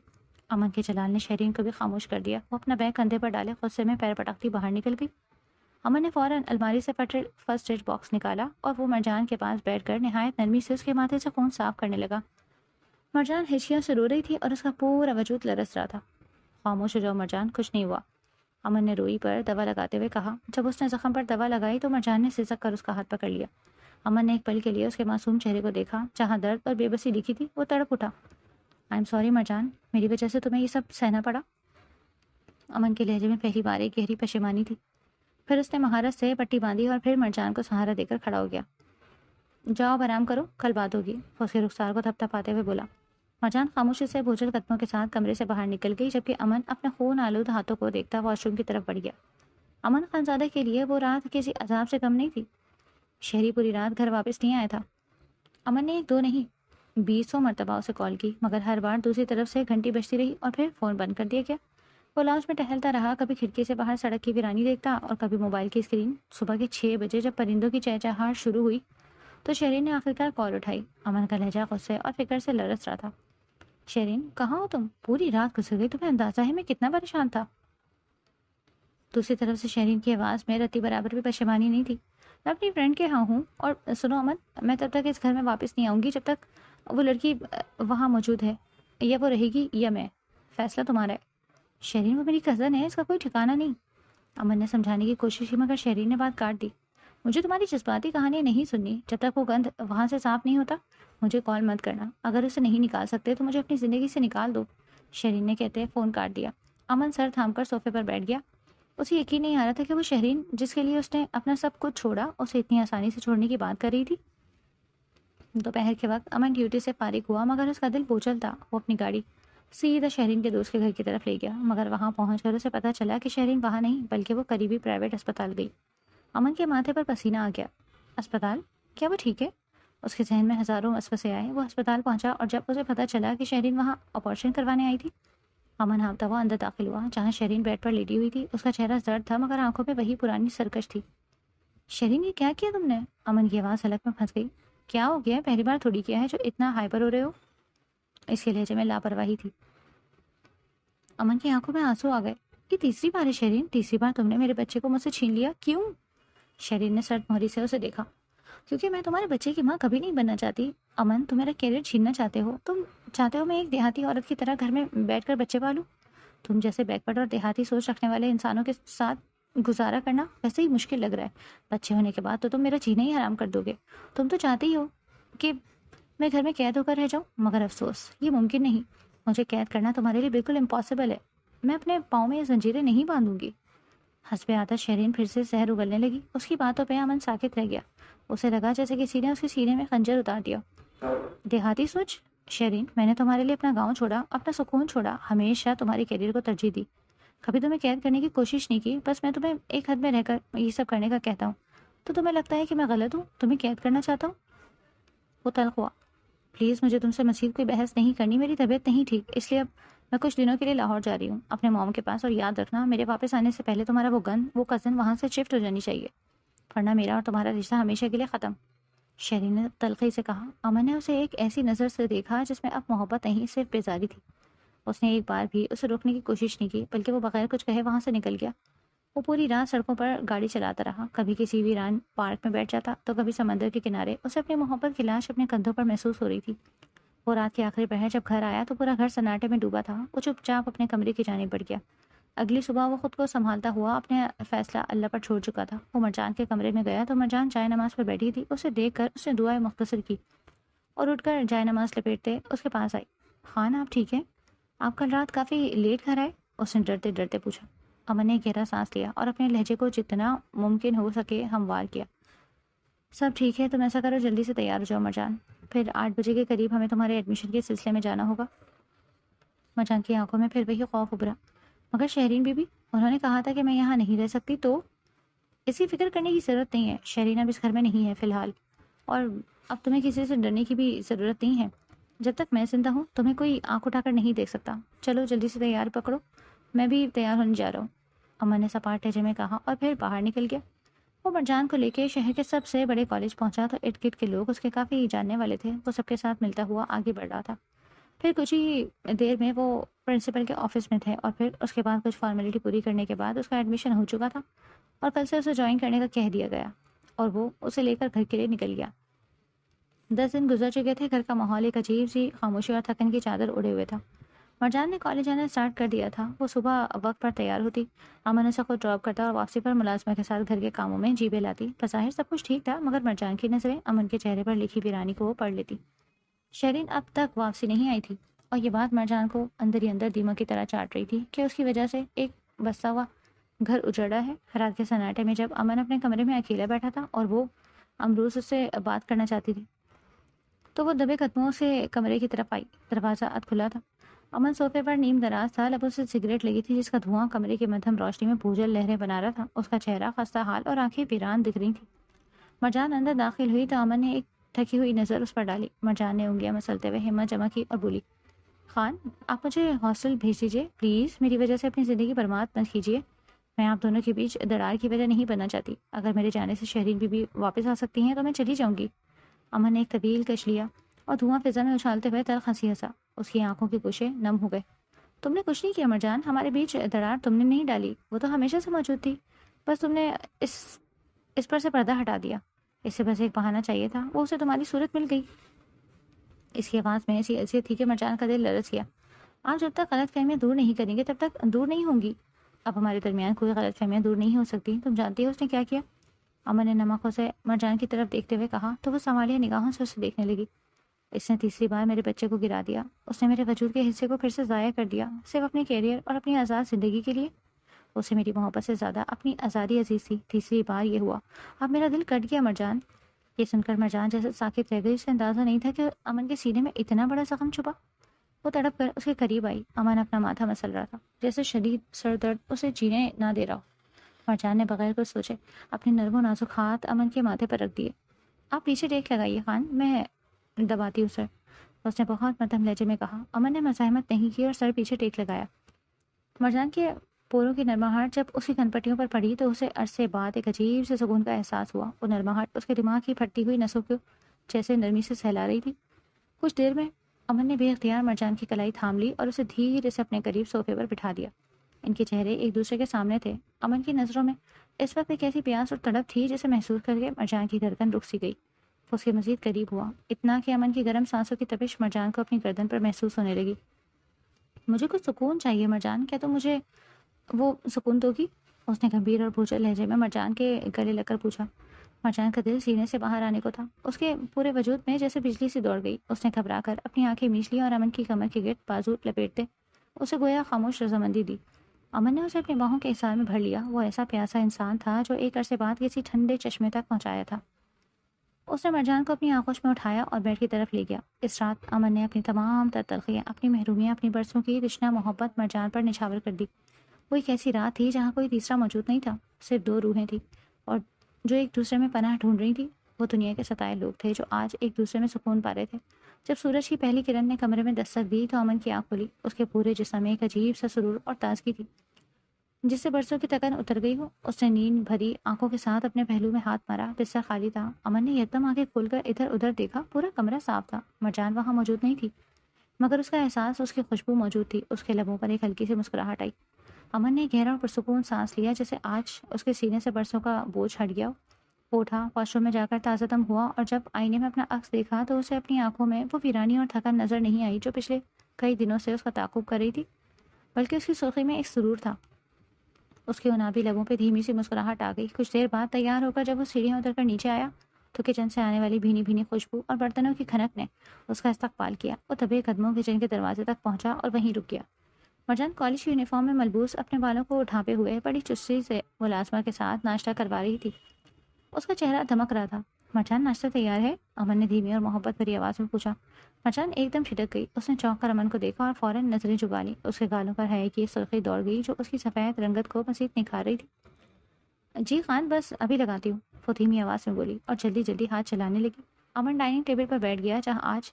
امن کے جلال نے شہرین کو بھی خاموش کر دیا۔ وہ اپنا بیگ کندھے پر ڈالے غصے میں پیر پٹکتی باہر نکل گئی۔ امن نے فوراً الماری سے پھٹے فرسٹ ایڈ باکس نکالا اور وہ مرجان کے پاس بیٹھ کر نہایت نرمی سے اس کے ماتھے سے خون صاف کرنے لگا۔ مرجان ہچکیوں سے رو رہی تھی اور اس کا پورا وجود لرز رہا تھا۔ خاموش ہو جاؤ مرجان، کچھ نہیں ہوا، امن نے روئی پر دوا لگاتے ہوئے کہا۔ جب اس نے زخم پر دوا لگائی تو مرجان نے سسک کر اس کا ہاتھ پکڑ لیا۔ امن نے ایک پل کے لیے اس کے معصوم چہرے کو دیکھا جہاں درد اور بے بسی لکھی تھی۔ وہ تڑپ اٹھا۔ آئی ایم سوری مرجان، میری وجہ سے تمہیں یہ سب سہنا پڑا۔ امن کے لہجے میں پہلی بار ایک گہری پشیمانی تھی۔ پھر اس نے مہارت سے پٹی باندھی اور پھر مرجان کو سہارا دے کر کھڑا ہو گیا۔ جاؤ آرام کرو، کل بات ہوگی، وہ اس کے رخسار کو تھپ تھپاتے ہوئے بولا۔ مرجان خاموشی سے بوجھل قدموں کے ساتھ کمرے سے باہر نکل گئی جبکہ امن اپنے خون آلود ہاتھوں کو دیکھتا واش روم کی طرف بڑھ گیا۔ امن خانزادہ کے لیے وہ رات کسی عذاب سے کم نہیں تھی۔ شہری پوری رات گھر واپس نہیں آیا تھا۔ امن نے ایک دو نہیں 20 مرتبہ اسے کال کی، مگر ہر بار دوسری طرف سے گھنٹی بجتی رہی اور پھر فون بند کر دیا گیا۔ وہ لاؤنج میں ٹہلتا رہا، کبھی کھڑکی سے باہر سڑک کی ویرانی دیکھتا اور کبھی موبائل کی اسکرین۔ صبح کے 6 بجے جب پرندوں کی چہچہاہٹ شروع ہوئی تو شہرین نے آخرکار کال اٹھائی۔ امن کا لہجہ غصے اور فکر سے لرز رہا تھا۔ شہرین، کہاں ہو تم؟ پوری رات گزر گئی، تمہیں اندازہ ہے میں کتنا پریشان تھا۔ دوسری طرف سے شہرین کی آواز میں رتی برابر بھی پشیمانی نہیں تھی۔ میں اپنی فرینڈ کے ہاں ہوں، اور سنو امن، میں تب تک اس گھر میں واپس نہیں آؤں گی جب تک وہ لڑکی وہاں موجود ہے، یا وہ رہے گی یا میں، فیصلہ تمہارا ہے۔ شہرین، وہ میری کزن ہے، اس کا کوئی ٹھکانہ نہیں۔ امن نے سمجھانے کی کوشش کی مگر شہرین نے بات کاٹ دی۔ مجھے تمہاری جذباتی کہانیاں نہیں سننی، جب تک وہ گند وہاں سے صاف نہیں ہوتا مجھے کال مت کرنا۔ اگر اسے نہیں نکال سکتے تو مجھے اپنی زندگی سے نکال دو، شہرین نے کہتے فون کاٹ دیا۔ امن سر تھام کر صوفے پر بیٹھ گیا۔ اسے یقین نہیں آ رہا تھا کہ وہ شہرین جس کے لیے اس نے اپنا سب کچھ چھوڑا اسے اتنی آسانی سے چھوڑنے کی بات کر رہی تھی۔ دوپہر کے وقت امن ڈیوٹی سے فارغ ہوا مگر اس کا دل بوجھل تھا۔ وہ اپنی گاڑی سیدھا شہرین کے دوست کے گھر کی طرف لے گیا، مگر وہاں پہنچ کر اسے پتہ چلا کہ شہرین وہاں نہیں بلکہ وہ قریبی پرائیویٹ اسپتال گئی۔ امن کے ماتھے پر پسینہ آ گیا۔ اسپتال؟ کیا وہ ٹھیک ہے؟ اس کے ذہن میں ہزاروں وسوسے آئے۔ وہ اسپتال پہنچا اور جب اسے پتہ چلا کہ شہرین وہاں آپریشن کروانے آئی تھی، امن ہانپتا ہوا اندر داخل ہوا جہاں شہرین بیڈ پر لیٹی ہوئی تھی۔ اس کا چہرہ زرد تھا مگر آنکھوں میں وہی پرانی سرکش تھی۔ شہرین، یہ کیا کیا تم نے؟ امن کی آواز حلق میں پھنس گئی۔ کیا ہو گیا ہے؟ پہلی بار تھوڑی کیا ہے جو اتنا ہائپر ہو رہے ہو؟ اس کے لہجے میں لاپرواہی تھی۔ امن کی آنکھوں میں آنسو آ گئے۔ یہ تیسری بار ہے شہرین، تیسری بار تم نے میرے بچے کو مجھ سے چھین لیا، کیوں؟ شہرین نے سرد مہری سے اسے دیکھا۔ کیونکہ میں تمہارے بچے کی ماں کبھی نہیں بننا چاہتی۔ امن، تم میرا کیریئر چھیننا چاہتے ہو؟ تم چاہتے ہو میں ایک دیہاتی عورت کی طرح گھر میں بیٹھ کر بچے پالوں؟ تم جیسے بیک ورڈ اور دیہاتی سوچ رکھنے والے انسانوں کے ساتھ گزارا کرنا ویسے ہی مشکل لگ رہا ہے۔ بچے ہونے کے بعد تو تم میرا جینا ہی حرام کر دو گے۔ تم تو چاہتے ہی ہو کہ میں گھر میں قید ہو کر رہ جاؤں، مگر افسوس یہ ممکن نہیں۔ مجھے قید کرنا تمہارے لیے بالکل امپاسبل ہے۔ میں اپنے پاؤں میں یہ زنجیریں نہیں باندھوں گی۔ حسب عادت شہرین پھر سے زہر اگلنے لگی۔ اس کی باتوں پہ امن ساکت رہ گیا۔ اسے لگا جیسے کسی نے اس کے سینے میں خنجر اتار دیا۔ دیہاتی سوچ؟ شہرین، میں نے تمہارے لیے اپنا گاؤں چھوڑا، اپنا سکون چھوڑا، ہمیشہ تمہارے کیریئر کو ترجیح دی، کبھی تمہیں قید کرنے کی کوشش نہیں کی۔ بس میں تمہیں ایک حد میں رہ کر یہ سب کرنے کا کہتا ہوں تو تمہیں لگتا ہے کہ میں غلط ہوں، تمہیں قید کرنا چاہتا ہوں؟ وہ تلخ ہوا۔ پلیز مجھے تم سے مزید کوئی بحث نہیں کرنی، میری طبیعت نہیں ٹھیک، اس لیے اب میں کچھ دنوں کے لیے لاہور جا رہی ہوں اپنے موم کے پاس، اور یاد رکھنا میرے واپس آنے سے پہلے تمہارا وہ کزن وہاں سے شفٹ ہو جانی چاہیے، ورنہ میرا اور تمہارا رشتہ ہمیشہ کے لیے ختم۔ شہرین نے تلخی سے کہا۔ امن نے اسے ایک ایسی نظر سے دیکھا جس میں اب محبت نہیں صرف بیزاری تھی۔ اس نے ایک بار بھی اسے روکنے کی کوشش نہیں کی بلکہ وہ بغیر کچھ کہے وہاں سے نکل گیا۔ وہ پوری رات سڑکوں پر گاڑی چلاتا رہا، کبھی کسی ویران پارک میں بیٹھ جاتا تو کبھی سمندر کے کنارے۔ اسے اپنی محبت کی لاش اپنے کندھوں پر محسوس ہو رہی تھی۔ وہ رات کے آخری پہر جب گھر آیا تو پورا گھر سناٹے میں ڈوبا تھا۔ وہ چپ چاپ اپنے کمرے کی جانب بڑھ گیا۔ اگلی صبح وہ خود کو سنبھالتا ہوا اپنے فیصلہ اللہ پر چھوڑ چکا تھا۔ وہ مرجان کے کمرے میں گیا تو مرجان جائے نماز پر بیٹھی تھی۔ اسے دیکھ کر اس نے دعائیں مختصر کی اور اٹھ کر جائے نماز لپیٹتے اس کے پاس آئی۔ خان، آپ ٹھیک ہے؟ آپ کل رات کافی لیٹ گھر آئے؟ اس نے ڈرتے ڈرتے پوچھا۔ امن نے گہرا سانس لیا اور اپنے لہجے کو جتنا ممکن ہو سکے ہموار کیا۔ سب ٹھیک ہے، تم ایسا کرو جلدی سے تیار ہو جاؤ مرجان، پھر 8 بجے کے قریب ہمیں تمہارے ایڈمیشن کے سلسلے میں جانا ہوگا۔ مرجان کی آنکھوں میں پھر وہی خوف ابھرا۔ مگر شہرین بی بی، انہوں نے کہا تھا کہ میں یہاں نہیں رہ سکتی، تو اسی فکر کرنے کی ضرورت نہیں ہے۔ شہرین اب اس گھر میں نہیں ہے فی الحال، اور اب تمہیں کسی سے ڈرنے کی بھی ضرورت نہیں ہے۔ جب تک میں زندہ ہوں تمہیں کوئی آنکھ اٹھا کر نہیں دیکھ سکتا۔ چلو جلدی سے تیار پکڑو، میں بھی تیار ہونے جا رہا ہوں، امن نے سپاٹ لہجے میں کہا اور پھر باہر نکل گیا۔ وہ مرجان کو لے کے شہر کے سب سے بڑے کالج پہنچا تو ارد گرد کے لوگ اس کے کافی جاننے والے تھے۔ وہ سب کے ساتھ ملتا ہوا آگے بڑھ رہا تھا۔ پھر کچھ ہی دیر میں وہ پرنسپل کے آفس میں تھے، اور پھر اس کے بعد کچھ فارمیلٹی پوری کرنے کے بعد اس کا ایڈمیشن ہو چکا تھا اور کل سے اسے جوائن کرنے کا کہہ دیا گیا، اور وہ اسے لے کر گھر کے لیے نکل گیا۔ 10 دن گزر چکے تھے۔ گھر کا ماحول ایک عجیب سی خاموشی اور تھکن کی چادر اڑے ہوئے تھا۔ مرجان نے کالج جانا اسٹارٹ کر دیا تھا۔ وہ صبح وقت پر تیار ہوتی، امن اسے خود ڈراپ کرتا اور واپسی پر ملازمہ کے ساتھ گھر کے کاموں میں جیبیں لاتی۔ بظاہر سب کچھ ٹھیک تھا، مگر مرجان کی نظریں امن کے چہرے پر لکھی ویرانی کو وہ پڑھ لیتی۔ شہرین اب تک واپسی نہیں آئی تھی، اور یہ بات مرجان کو اندر ہی اندر دیمک کی طرح چاٹ رہی تھی کہ اس کی وجہ سے ایک بسا ہوا گھر اجڑا ہے۔ رات کے سناٹے میں جب امن اپنے کمرے میں اکیلا بیٹھا تھا اور وہ امروز اس سے بات کرنا چاہتی تھی تو وہ دبے قدموں سے کمرے کی طرف آئی۔ دروازہ اد کھلا تھا۔ امن صوفے پر نیم دراز تھا، لبوں سے سگریٹ لگی تھی جس کا دھواں کمرے کی مدھم روشنی میں بھوجل لہریں بنا رہا تھا۔ اس کا چہرہ خستہ حال اور آنکھیں ویران دکھ رہی تھیں۔ مرجان اندر داخل ہوئی تو امن نے ایک تھکی ہوئی نظر اس پر ڈالی۔ مرجان نے انگلیاں مسلتے ہوئے ہمت جمع کی اور بولی، خان، آپ مجھے ہاسٹل بھیج دیجیے پلیز، میری وجہ سے اپنی زندگی برباد مت کیجیے۔ میں آپ دونوں کے بیچ دراڑ کی وجہ نہیں بننا چاہتی۔ اگر میرے جانے سے شہرین بی بی واپس آ سکتی ہیں تو میں چلی جاؤں گی۔ امن نے ایک طویل کش لیا اور دھواں فضا میں اچھالتے ہوئے تلخ ہنسی ہنسا۔ اس کی آنکھوں کے گوشے نم ہو گئے۔ تم نے کچھ نہیں کیا مرجان، ہمارے بیچ دراڑ تم نے نہیں ڈالی، وہ تو ہمیشہ سے موجود تھی، بس تم نے اس پر سے پردہ ہٹا دیا۔ اس سے بس ایک بہانہ چاہیے تھا، وہ اسے تمہاری صورت مل گئی۔ اس کی آواز میں ایسی اذیت تھی کہ مرجان کا دل لرز گیا۔ آپ جب تک غلط فہمیاں دور نہیں کریں گے تب تک دور نہیں ہوں گی۔ اب ہمارے درمیان کوئی غلط فہمیاں دور نہیں ہو سکتی۔ تم جانتی ہو اس نے کیا کیا؟ امن نے نمکوں سے مرجان کی طرف دیکھتے ہوئے کہا تو وہ سنبھالیہ نگاہوں سے اسے دیکھنے لگی۔ اس نے تیسری بار میرے بچے کو گرا دیا، اس نے میرے وجود کے حصے کو پھر سے ضائع کر دیا، صرف اپنے کیریئر اور اپنی آزاد زندگی کے لیے۔ اسے میری محبت سے زیادہ اپنی آزادی عزیز تھی۔ تیسری بار یہ ہوا، اب میرا دل کٹ گیا مرجان۔ یہ سن کر مرجان جیسے ساکت رہ گئی، اسے اندازہ نہیں تھا کہ امن کے سینے میں اتنا بڑا زخم چھپا۔ وہ تڑپ کر اس کے قریب آئی۔ امن اپنا ماتھا مسل رہا تھا، جیسے شدید سر درد اسے جینے نہ دے رہا ہو۔ مرجان نے بغیر کچھ سوچے اپنے نرم و نازک ہاتھ امن کے ماتھے پر رکھ دیے۔ آپ پیچھے ٹیک لگائیے خان، میں دباتی ہوں سر، اس نے بہت مدھم لہجے میں کہا۔ امن نے مزاحمت نہیں کی اور سر پیچھے ٹیک لگایا۔ مرجان کے پوروں کی نرماہٹ جب اس کی کنپٹیوں پر پڑی تو اسے عرصے بعد ایک عجیب سے سکون کا احساس ہوا۔ وہ نرماہٹ اس کے دماغ کی پھٹتی ہوئی نسوں کو جیسے نرمی سے سہلا رہی تھی۔ کچھ دیر میں امن نے بے اختیار مرجان کی کلائی تھام لی اور اسے دھیرے سے اپنے قریب صوفے پر بٹھا دیا۔ ان کے چہرے ایک دوسرے کے سامنے تھے۔ امن کی نظروں میں اس وقت ایک ایسی پیاس اور تڑپ تھی جسے محسوس کر کے مرجان کی گردن رک سی گئی۔ وہ اس کے مزید قریب ہوا، اتنا کہ امن کی گرم سانسوں کی تپش مرجان کو اپنی گردن پر محسوس ہونے لگی۔ مجھے کچھ سکون چاہیے مرجان، کیا تم مجھے وہ سکون دو گی؟ اس نے گمبھیر اور بھوچل لہجے میں مرجان کے گلے لگ کر پوچھا۔ مرجان کا دل سینے سے باہر آنے کو تھا، اس کے پورے وجود میں جیسے بجلی سی دوڑ گئی۔ اس نے گھبرا کر اپنی آنکھیں میچ لی اور امن کی کمر کے گرد بازو لپیٹتے اسے گویا خاموش رضامندی دی۔ امن نے اسے اپنی باہوں کے احسار میں بھر لیا۔ وہ ایسا پیاسا انسان تھا جو ایک عرصے بعد کسی ٹھنڈے چشمے تک پہنچایا تھا۔ اس نے مرجان کو اپنی آغوش میں اٹھایا اور بیڈ کی طرف لے گیا۔ اس رات امن نے اپنی تمام تر تلخیاں، اپنی محرومیاں، اپنی برسوں کی تشنہ محبت مرجان پر نچھاور کر دی۔ وہ ایک ایسی رات تھی جہاں کوئی تیسرا موجود نہیں تھا، صرف دو روحیں تھیں اور جو ایک دوسرے میں پناہ ڈھونڈ رہی تھی۔ وہ دنیا کے ستائے لوگ تھے جو آج ایک دوسرے میں سکون پا رہے تھے۔ جب سورج کی پہلی کرن نے کمرے میں دستک دی تو امن کی آنکھ کھلی۔ اس کے پورے جسم میں ایک عجیب سا سرور اور تازگی تھی، جس سے برسوں کی تکن اتر گئی ہو۔ اس نے نیند بھری آنکھوں کے ساتھ اپنے پہلو میں ہاتھ مارا۔ بستر خالی تھا۔ امن نے یکدم آنکھیں کھول کر ادھر ادھر دیکھا۔ پورا کمرہ صاف تھا، مرجان وہاں موجود نہیں تھی، مگر اس کا احساس، اس کی خوشبو موجود تھی۔ اس کے لبوں پر ایک ہلکی سی مسکراہٹ آئی۔ امن نے گہرا اور پرسکون سانس لیا، جیسے آج اس کے سینے سے برسوں کا بوجھ ہٹ گیا ہو۔ وہ اٹھا، واش روم میں جا کر تازہ دم ہوا اور جب آئینے میں اپنا عکس دیکھا تو اسے اپنی آنکھوں میں وہ ویرانی اور تھکن نظر نہیں آئی جو پچھلے کئی دنوں سے اس کا تعاقب کر رہی تھی، بلکہ اس کی سرخی میں ایک سرور تھا۔ اس کے عنابی لبوں پہ دھیمی سی مسکراہٹ آ گئی۔ کچھ دیر بعد تیار ہو کر جب وہ سیڑھیاں اتر کر نیچے آیا تو کچن سے آنے والی بھینی بھینی خوشبو اور برتنوں کی کھنک نے اس کا استقبال کیا۔ وہ دبے قدموں کچن کے دروازے تک پہنچا اور وہیں رک گیا۔ مرجان کالج کی یونیفارم میں ملبوس اپنے بالوں کو ڈھانپے ہوئے بڑی چستی سے ملازمہ کے ساتھ ناشتہ کروا رہی تھی۔ اس کا چہرہ دمک رہا تھا۔ مرجان، ناشتہ تیار ہے؟ امن نے دھیمی اور محبت بھری آواز میں پوچھا۔ مرجان ایک دم چھٹک گئی۔ اس نے چونک کر امن کو دیکھا اور فوراً نظریں جھکا لیں۔ اس کے گالوں پر حیا کی سرخی دوڑ گئی جو اس کی سفید رنگت کو مزید نکھار رہی تھی۔ جی خان، بس ابھی لگاتی ہوں، وہ دھیمی آواز میں بولی اور جلدی جلدی ہاتھ چلانے لگی۔ امن ڈائننگ ٹیبل پر بیٹھ گیا جہاں آج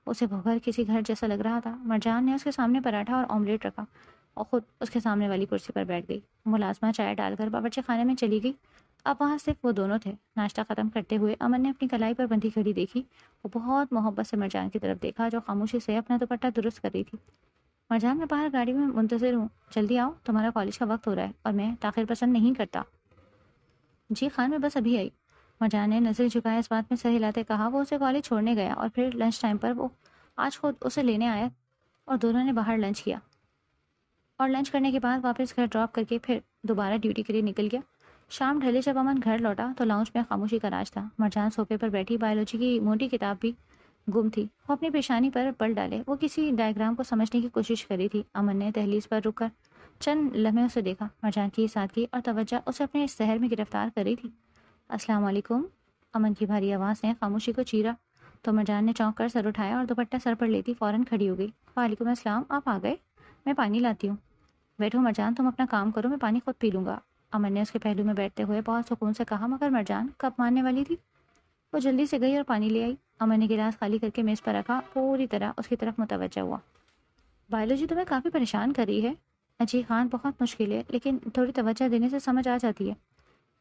اسے وہ گھر کسی گھر جیسا لگ رہا تھا۔ مرجان نے اس کے سامنے پراٹھا اور آملیٹ رکھا اور خود اس کے سامنے والی کرسی پر بیٹھ گئی۔ ملازمہ چائے ڈال کر باورچی خانے میں چلی گئی۔ اب وہاں صرف وہ دونوں تھے۔ ناشتہ ختم کرتے ہوئے امن نے اپنی کلائی پر بندھی گھڑی دیکھی۔ وہ بہت محبت سے مرجان کی طرف دیکھا جو خاموشی سے اپنا دوپٹہ درست کر رہی تھی۔ مرجان، میں باہر گاڑی میں منتظر ہوں، جلدی آؤ، تمہارا کالج کا وقت ہو رہا ہے اور میں تاخیر پسند نہیں کرتا۔ جی خان، میں بس ابھی آئی، مرجان نے نظریں جھکائے اس بات میں سر ہلاتے کہا۔ وہ اسے کالج چھوڑنے گیا اور پھر لنچ ٹائم پر وہ آج خود اسے لینے آیا اور دونوں نے باہر لنچ کیا اور لنچ کرنے کے بعد واپس گھر ڈراپ کر کے پھر دوبارہ ڈیوٹی کے لیے نکل گیا۔ شام ڈھلے جب امن گھر لوٹا تو لاؤنج میں خاموشی کا راج تھا۔ مرجان صوفے پر بیٹھی بایولوجی کی موٹی کتاب بھی گم تھی۔ وہ اپنی پیشانی پر بل ڈالے وہ کسی ڈائیگرام کو سمجھنے کی کوشش کر رہی تھی۔ امن نے دہلیز پر رک کر چند لمحے اسے دیکھا۔ مرجان کی سادگی اور توجہ اسے اپنے اس شہر میں گرفتار کر رہی تھی۔ السلام علیکم، امن کی بھاری آواز نے خاموشی کو چیرا تو مرجان نے چونک کر سر اٹھایا اور دوپٹہ سر پر لیتی فوراً کھڑی ہو گئی۔ وعلیکم السلام، آپ آ گئے؟ میں پانی لاتی ہوں۔ بیٹھو مرجان، تم اپنا کام کرو، میں پانی خود پی لوں گا، امن نے اس کے پہلو میں بیٹھتے ہوئے بہت سکون سے کہا۔ مگر مرجان کب ماننے والی تھی؟ وہ جلدی سے گئی اور پانی لے آئی۔ امن نے گلاس خالی کر کے میز پر رکھا، پوری طرح اس کی طرف متوجہ ہوا۔ بایولوجی تمہیں کافی پریشان کر رہی ہے؟ جی خان، بہت مشکل ہے، لیکن تھوڑی توجہ دینے سے سمجھ آ جاتی ہے،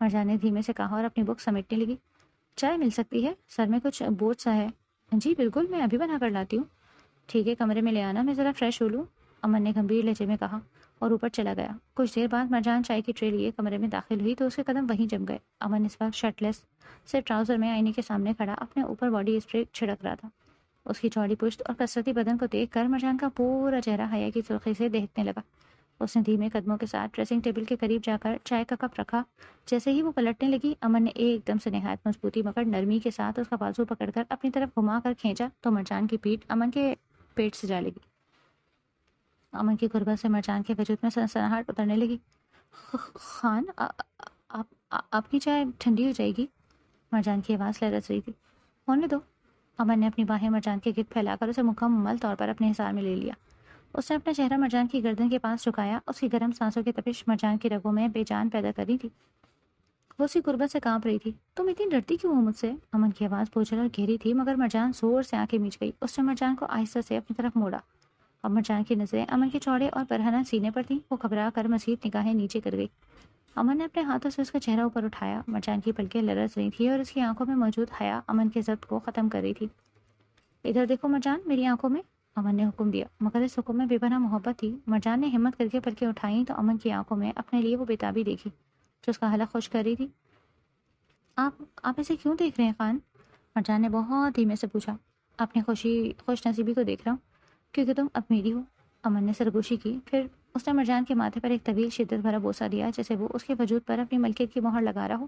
مرجان نے دھیمے سے کہا اور اپنی بک سمیٹنے لگی۔ چائے مل سکتی ہے؟ سر میں کچھ بوجھ سا ہے۔ جی بالکل، میں ابھی بنا کر لاتی ہوں۔ ٹھیک ہے، کمرے میں لے آنا، میں ذرا فریش ہو لوں، امن نے گمبھیر لہجے میں کہا اور اوپر چلا گیا۔ کچھ دیر بعد مرجان چائے کی ٹرے لیے کمرے میں داخل ہوئی تو اس کے قدم وہیں جم گئے۔ امن اس وقت شرٹ لیس صرف ٹراؤزر میں آئینے کے سامنے کھڑا اپنے اوپر باڈی اسپرے چھڑک رہا تھا۔ اس کی چوڑی پشت اور کثرتی بدن کو دیکھ کر مرجان کا پورا چہرہ حیا کی سرخی سے دہکنے لگا۔ اس نے دھیمے قدموں کے ساتھ ڈریسنگ ٹیبل کے قریب جا کر چائے کا کپ رکھا۔ جیسے ہی وہ پلٹنے لگی، امن نے ایک دم سے نہایت مضبوطی مگر نرمی کے ساتھ اس کا بازو پکڑ کر اپنی طرف گھما کر کھینچا تو مرجان کی پیٹھ امن کے پیٹ سے جا لگی۔ امن کی غربت سے مرجان کے وجود میں سنسناہٹ اترنے لگی۔ خان، آپ کی چائے ٹھنڈی ہو جائے گی، مرجان کی آواز لرز رہی تھی۔ ہونے دو، امن نے اپنی باہیں مرجان کے گرد پھیلا کر اسے مکمل طور پر اپنے حصار میں لے لیا۔ اس نے اپنا چہرہ مرجان کی گردن کے پاس جھکایا، اس کی گرم سانسوں کی تپش مرجان کی رگوں میں بے جان پیدا کر رہی تھی۔ وہ اسی قربت سے کانپ رہی تھی۔ تم اتنی ڈرتی کیوں ہو مجھ سے؟ امن کی آواز بوجھل اور گہری تھی، مگر مرجان زور سے آنکھیں میچ گئی۔ اس نے مرجان کو آہستہ سے اپنی طرف موڑا۔ اب مرجان کی نظریں امن کے چوڑے اور برہنہ سینے پر تھیں۔ وہ گھبرا کر مزید نگاہیں نیچے کر گئی۔ امن نے اپنے ہاتھوں سے اس کا چہرہ اوپر اٹھایا۔ مرجان کی پلکیں لرز رہی تھی اور اس کی آنکھوں میں موجود حیا امن کے ضبط کو ختم کر رہی تھی۔ ادھر دیکھو مرجان، میری آنکھوں میں، امن نے حکم دیا، مگر اس حکم میں بے پناہ محبت تھی۔ مرجان نے ہمت کر کے پلکیں اٹھائیں تو امن کی آنکھوں میں اپنے لیے وہ بےتابی دیکھی جو اس کا حلق خوش کر رہی تھی۔ آپ اسے کیوں دیکھ رہے ہیں خان؟ مرجان نے بہت دھیمے سے پوچھا۔ اپنی خوش نصیبی کو دیکھ رہا ہوں، کیونکہ تم اب میری ہو۔ امن نے سرگوشی کی، پھر اس نے مرجان کے ماتھے پر ایک طویل شدت بھرا بوسہ دیا، جیسے وہ اس کے وجود پر اپنی ملکیت کی مہر لگا رہا ہو۔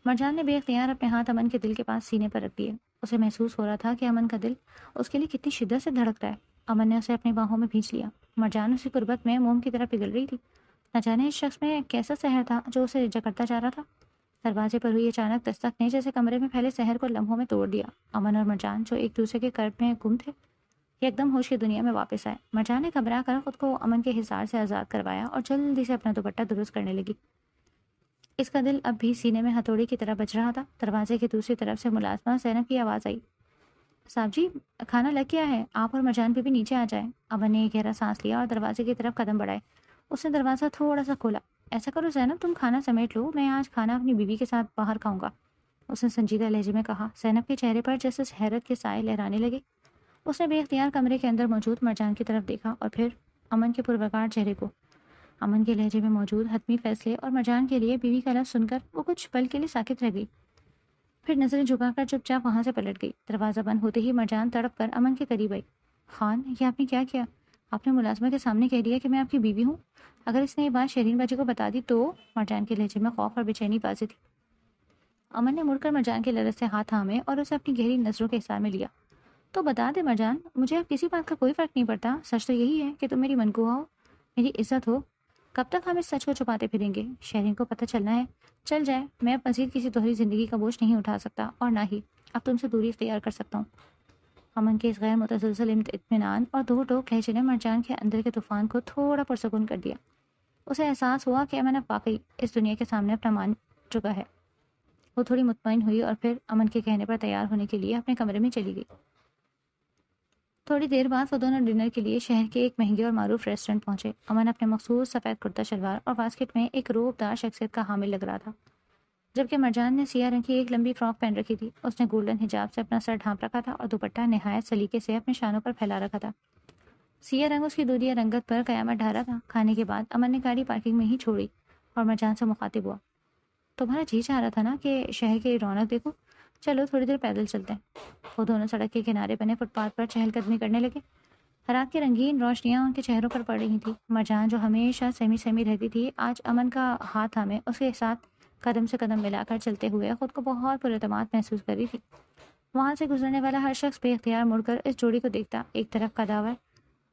مرجان نے بے اختیار اپنے ہاتھ امن کے دل کے پاس سینے پر رکھ دیے۔ اسے محسوس ہو رہا تھا کہ امن کا دل اس کے لیے کتنی شدت سے دھڑک رہا ہے۔ امن نے اسے اپنی باہوں میں بھینچ لیا۔ مرجان اسی قربت میں موم کی طرح پگھل رہی تھی۔ نہ جانے اس شخص میں کیسا سحر تھا جو اسے جکڑتا جا رہا تھا۔ دروازے پر ہوئی اچانک دستک نے جیسے کمرے میں پھیلے سحر کو لمحوں میں توڑ دیا۔ امن اور مرجان جو ایک دوسرے کے قرب میں گم تھے، ایک دم ہوش کی دنیا میں واپس آئے۔ مرجان نے گھبرا کر خود کو امن کے حصار سے آزاد کروایا اور جلدی سے اپنا دوپٹہ درست کرنے لگی۔ اس کا دل اب بھی سینے میں ہتھوڑی کی طرح بج رہا تھا۔ دروازے کی دوسری طرف سے ملازمہ زینب کی آواز آئی، صاحب جی کھانا لگ گیا ہے، آپ اور مرجان بھی نیچے آ جائیں۔ امن نے ایک گہرا سانس لیا اور دروازے کی طرف قدم بڑھائے۔ اس نے دروازہ تھوڑا سا کھولا۔ ایسا کرو زینب، تم کھانا سمیٹ لو، میں آج کھانا اپنی بیوی کے ساتھ باہر کھاؤں گا، اس نے سنجیدہ لہجے میں کہا۔ زینب کے چہرے پر جیسے حیرت کے سائے لہرانے لگے۔ اس نے بے اختیار کمرے کے اندر موجود مرجان کی طرف دیکھا اور پھر امن کے پروقار چہرے کو۔ امن کے لہجے میں موجود حتمی فیصلے اور مرجان کے لیے بیوی کا لفظ سن کر وہ کچھ پل کے لیے ساکت رہ گئی، پھر نظریں جھکا کر چپ چاپ وہاں سے پلٹ گئی۔ دروازہ بند ہوتے ہی مرجان تڑپ کر امن کے قریب آئی۔ خان، یہ آپ نے کیا کیا؟ آپ نے ملازمہ کے سامنے کہہ دیا کہ میں آپ کی بیوی ہوں؟ اگر اس نے یہ بات شیرین باجی کو بتا دی تو؟ مرجان کے لہجے میں خوف اور بے چینی بازی تھی۔ امن نے مڑ کر مرجان کے لرز سے ہاتھ تھامے اور اسے اپنی گہری نظروں کے حصار میں لیا۔ تو بتا دے مرجان، مجھے اب کسی بات کا کوئی فرق نہیں پڑتا، سچ تو یہی ہے کہ تم میری منقوہ ہو، میری عزت ہو۔ کب تک ہم اس سچ کو چھپاتے پھریں گے؟ شہرین کو پتہ چلنا ہے، چل جائے۔ میں اب مزید کسی دوہری زندگی کا بوجھ نہیں اٹھا سکتا، اور نہ ہی اب تم سے دوری اختیار کر سکتا ہوں۔ امن کے اس غیر متزلزل اطمینان اور دو ٹوک لہجے نے مرجان کے اندر کے طوفان کو تھوڑا پرسکون کر دیا۔ اسے احساس ہوا کہ امن اب واقعی اس دنیا کے سامنے اپنا مان چکا ہے۔ وہ تھوڑی مطمئن ہوئی اور پھر امن کے کہنے پر تیار ہونے کے لیے اپنے کمرے میں چلی گئی۔ تھوڑی دیر بعد وہ دونوں ڈنر کے لیے شہر کے ایک مہنگے اور معروف ریسٹورینٹ پہنچے۔ امن اپنے مخصوص سفید کرتا شلوار اور واسکٹ میں ایک روب دار شخصیت کا حامل لگ رہا تھا، جبکہ مرجان نے سیاہ رنگ کی ایک لمبی فراک پہن رکھی تھی۔ اس نے گولڈن حجاب سے اپنا سر ڈھانپ رکھا تھا اور دوپٹہ نہایت سلیقے سے اپنے شانوں پر پھیلا رکھا تھا۔ سیاہ رنگ اس کی دودھیا رنگت پر قیامت ڈھا رہا تھا۔ کھانے کے بعد امن نے گاڑی پارکنگ میں ہی چھوڑی اور مرجان سے مخاطب ہوا، تمہارا جی چاہ رہا تھا نا کہ شہر کی رونق دیکھو، چلو تھوڑی دیر پیدل چلتے ہیں۔ وہ دونوں سڑک کے کنارے بنے فٹ پاتھ پر چہل قدمی کرنے لگے۔ رات کی رنگین روشنیاں ان کے چہروں پر پڑ رہی تھیں۔ مرجان جو ہمیشہ سہمی رہتی تھی، آج امن کا ہاتھ تھامے اس کے ساتھ قدم سے قدم ملا کر چلتے ہوئے خود کو بہت پراعتماد محسوس کر رہی تھی۔ وہاں سے گزرنے والا ہر شخص بے اختیار مڑ کر اس جوڑی کو دیکھتا۔ ایک طرف قداور،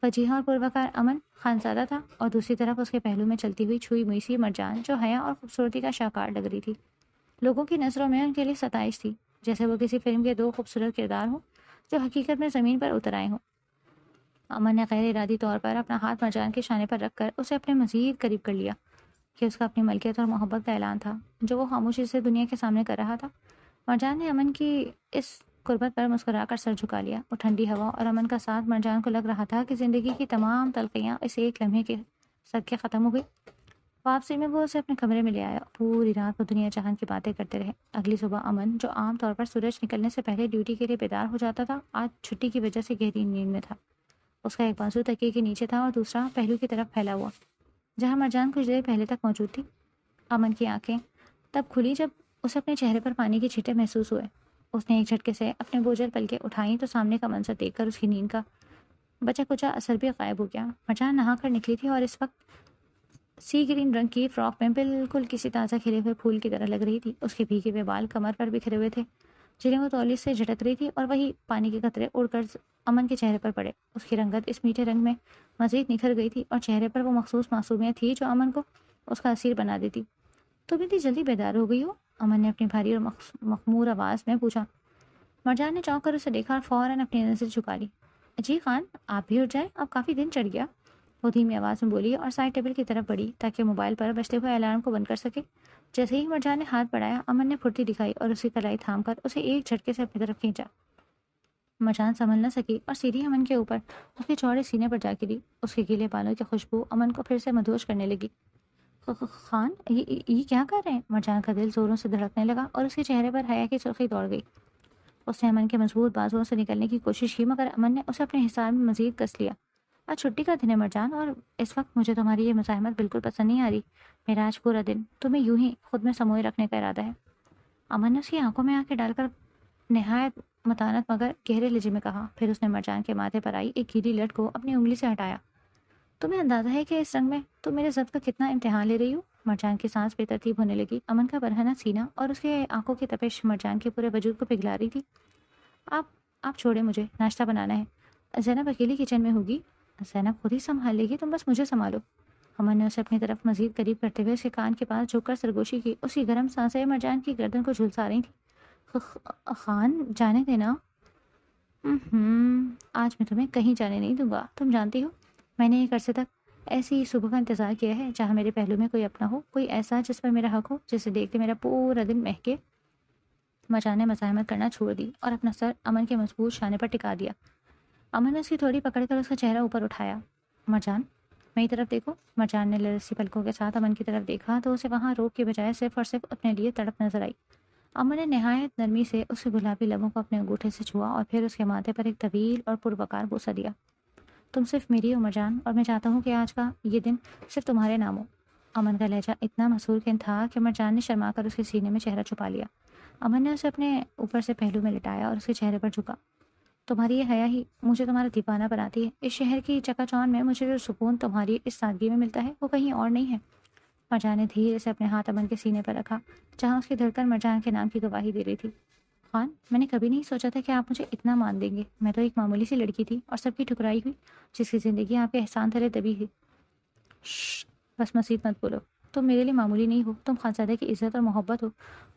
وجیحہ اور پروقار امن خانزادہ تھا، اور دوسری طرف اس کے پہلو میں چلتی ہوئی چھوئی موئی سی مرجان جو حیا اور خوبصورتی کا شاہکار لگ رہی تھی۔ لوگوں کی نظروں میں ان کے لیے ستائش تھی، جیسے وہ کسی فلم کے دو خوبصورت کردار ہوں جو حقیقت میں زمین پر اتر آئے ہوں۔ امن نے غیر ارادی طور پر اپنا ہاتھ مرجان کے شانے پر رکھ کر اسے اپنے مزید قریب کر لیا، کہ اس کا اپنی ملکیت اور محبت کا اعلان تھا جو وہ خاموشی سے دنیا کے سامنے کر رہا تھا۔ مرجان نے امن کی اس قربت پر مسکرا کر سر جھکا لیا۔ وہ ٹھنڈی ہوا اور امن کا ساتھ مرجان کو لگ رہا تھا کہ زندگی کی تمام تلخیاں اس ایک لمحے کے صدقے ختم ہو گئی۔ واپسی میں وہ اسے اپنے کمرے میں لے آیا۔ پوری رات وہ دنیا جہان کی باتیں کرتے رہے۔ اگلی صبح امن، جو عام طور پر سورج نکلنے سے پہلے ڈیوٹی کے لیے بیدار ہو جاتا تھا، آج چھٹی کی وجہ سے گہری نیند میں تھا۔ اس کا ایک بازو تکیے کے نیچے تھا اور دوسرا پہلو کی طرف پھیلا ہوا، جہاں مرجان کچھ دیر پہلے تک موجود تھی۔ امن کی آنکھیں تب کھلی جب اسے اپنے چہرے پر پانی کی چھینٹیں محسوس ہوئے۔ اس نے ایک جھٹکے سے اپنے بوجھل پلکیں اٹھائیں تو سامنے کا منظر دیکھ کر اس کی نیند کا بچا کچا اثر بھی غائب ہو گیا۔ مرجان نہا کر نکلی تھی اور اس وقت سی گرین رنگ کی فراک میں بالکل کسی تازہ کھلے ہوئے پھول کی طرح لگ رہی تھی۔ اس کے بھیگے ہوئے بال کمر پر بکھرے ہوئے تھے، جنہیں وہ تولی سے جھٹک رہی تھی، اور وہی پانی کے قطرے اڑ کر امن کے چہرے پر پڑے۔ اس کی رنگت اس میٹھے رنگ میں مزید نکھر گئی تھی اور چہرے پر وہ مخصوص معصومیت تھی جو امن کو اس کا اسیر بنا دیتی۔ تم اتنی جلدی بیدار ہو گئی ہو؟ امن نے اپنی بھاری اور مخمور آواز میں پوچھا۔ مرجان نے چونک کر اسے دیکھا اور فوراً اپنی نظر جھکا لی۔ جی خان، آپ بھی اٹھ جائیں، اب کافی دن چڑھ گیا، وہ دھیمی آواز میں بولی اور سائڈ ٹیبل کی طرف بڑھی تاکہ موبائل پر بجتے ہوئے الارم کو بند کر سکے۔ جیسے ہی مرجان نے ہاتھ بڑھایا، امن نے پھرتی دکھائی اور اسی کلائی تھام کر اسے ایک جھٹکے سے اپنی طرف کھینچا۔ مرجان سنبھل نہ سکی اور سیدھی امن کے اوپر اس کے چوڑے سینے پر جا گری۔ اس کے گیلے بالوں کی خوشبو امن کو پھر سے مدہوش کرنے لگی۔ خان، یہ کیا کر رہے ہیں؟ مرجان کا دل زوروں سے دھڑکنے لگا اور اس کے چہرے پر حیا کی سرخی دوڑ گئی۔ اس نے امن کے مضبوط بازوؤں سے نکلنے کی کوشش کی، مگر امن نے اسے اپنے حصار میں مزید کس لیا۔ آج چھٹی کا دن ہے مرجان، اور اس وقت مجھے تمہاری یہ مزاحمت بالکل پسند نہیں آ رہی۔ میرا آج پورا دن تمہیں یوں ہی خود میں سموئے رکھنے کا ارادہ ہے۔ امن نے اس کی آنکھوں میں آنکھیں ڈال کر نہایت متانت مگر گہرے لہجے میں کہا۔ پھر اس نے مرجان کے ماتھے پر آئی ایک گیلی لٹ کو اپنی انگلی سے ہٹایا۔ تمہیں اندازہ ہے کہ اس رنگ میں تم میرے ضبط کا کتنا امتحان لے رہی ہو؟ مرجان کی سانس بے ترتیب ہونے لگی۔ امن کا برہنہ سینہ اور اس کے آنکھوں کی تپش مرجان کے پورے وجود کو پگھلا رہی تھی۔ آپ چھوڑے، مجھے ناشتہ بنانا ہے۔ زینب اکیلی کچن میں ہوگی، زینب خود ہی سنبھال لے گی، تم بس مجھے سنبھالو۔ امن نے اسے اپنی طرف مزید قریب کرتے ہوئے اس کے کان کے پاس جھک کر سرگوشی کی۔ اس کی گرم سانسیں مرجان کی گردن کو جھلسا رہی تھیں۔ خان، جانے دینا۔ آج میں تمہیں کہیں جانے نہیں دوں گا۔ تم جانتی ہو، میں نے ایک عرصے تک ایسی صبح کا انتظار کیا ہے جہاں میرے پہلو میں کوئی اپنا ہو، کوئی ایسا جس پر میرا حق ہو، جسے دیکھ کے میرا پورا دن مہکے۔ مرجان نے مزاحمت کرنا چھوڑ دی اور اپنا سر امن کے مضبوط شانے پر ٹکا دیا۔ امن نے اس کی تھوڑی پکڑ کر اس کا چہرہ اوپر اٹھایا۔ مرجان، میری طرف دیکھو۔ مرجان نے لرزتی پلکوں کے ساتھ امن کی طرف دیکھا تو اسے وہاں روک کے بجائے صرف اور صرف اپنے لیے تڑپ نظر آئی۔ امن نے نہایت نرمی سے اس کے گلابی لبوں کو اپنے انگوٹھے سے چھوا اور پھر اس کے ماتھے پر ایک طویل اور پروقار بوسہ دیا۔ تم صرف میری ہو مرجان، اور میں چاہتا ہوں کہ آج کا یہ دن صرف تمہارے نام ہو۔ امن کا لہجہ اتنا مسحور کن تھا کہ مرجان نے شرما کر اس کے سینے میں چہرہ چھپا لیا۔ امن نے اسے اپنے اوپر سے پہلو میں لٹایا اور اس کے چہرے پر جھکا۔ تمہاری یہ حیا ہی مجھے تمہارا دیوانہ بناتی ہے۔ اس شہر کی چکا چوند میں مجھے جو سکون تمہاری اس سادگی میں ملتا ہے وہ کہیں اور نہیں ہے۔ مرجان نے دھیرے سے اپنے ہاتھ امن کے سینے پر رکھا جہاں اس کی دھڑکن مرجان کے نام کی گواہی دے رہی تھی۔ خان، میں نے کبھی نہیں سوچا تھا کہ آپ مجھے اتنا مان دیں گے۔ میں تو ایک معمولی سی لڑکی تھی اور سب کی ٹھکرائی ہوئی، جس کی زندگی آپ کے احسان تلے دبی تھی۔ بس مزید مت بولو، تم میرے لیے معمولی نہیں ہو، تم خانزادہ کی عزت اور محبت ہو،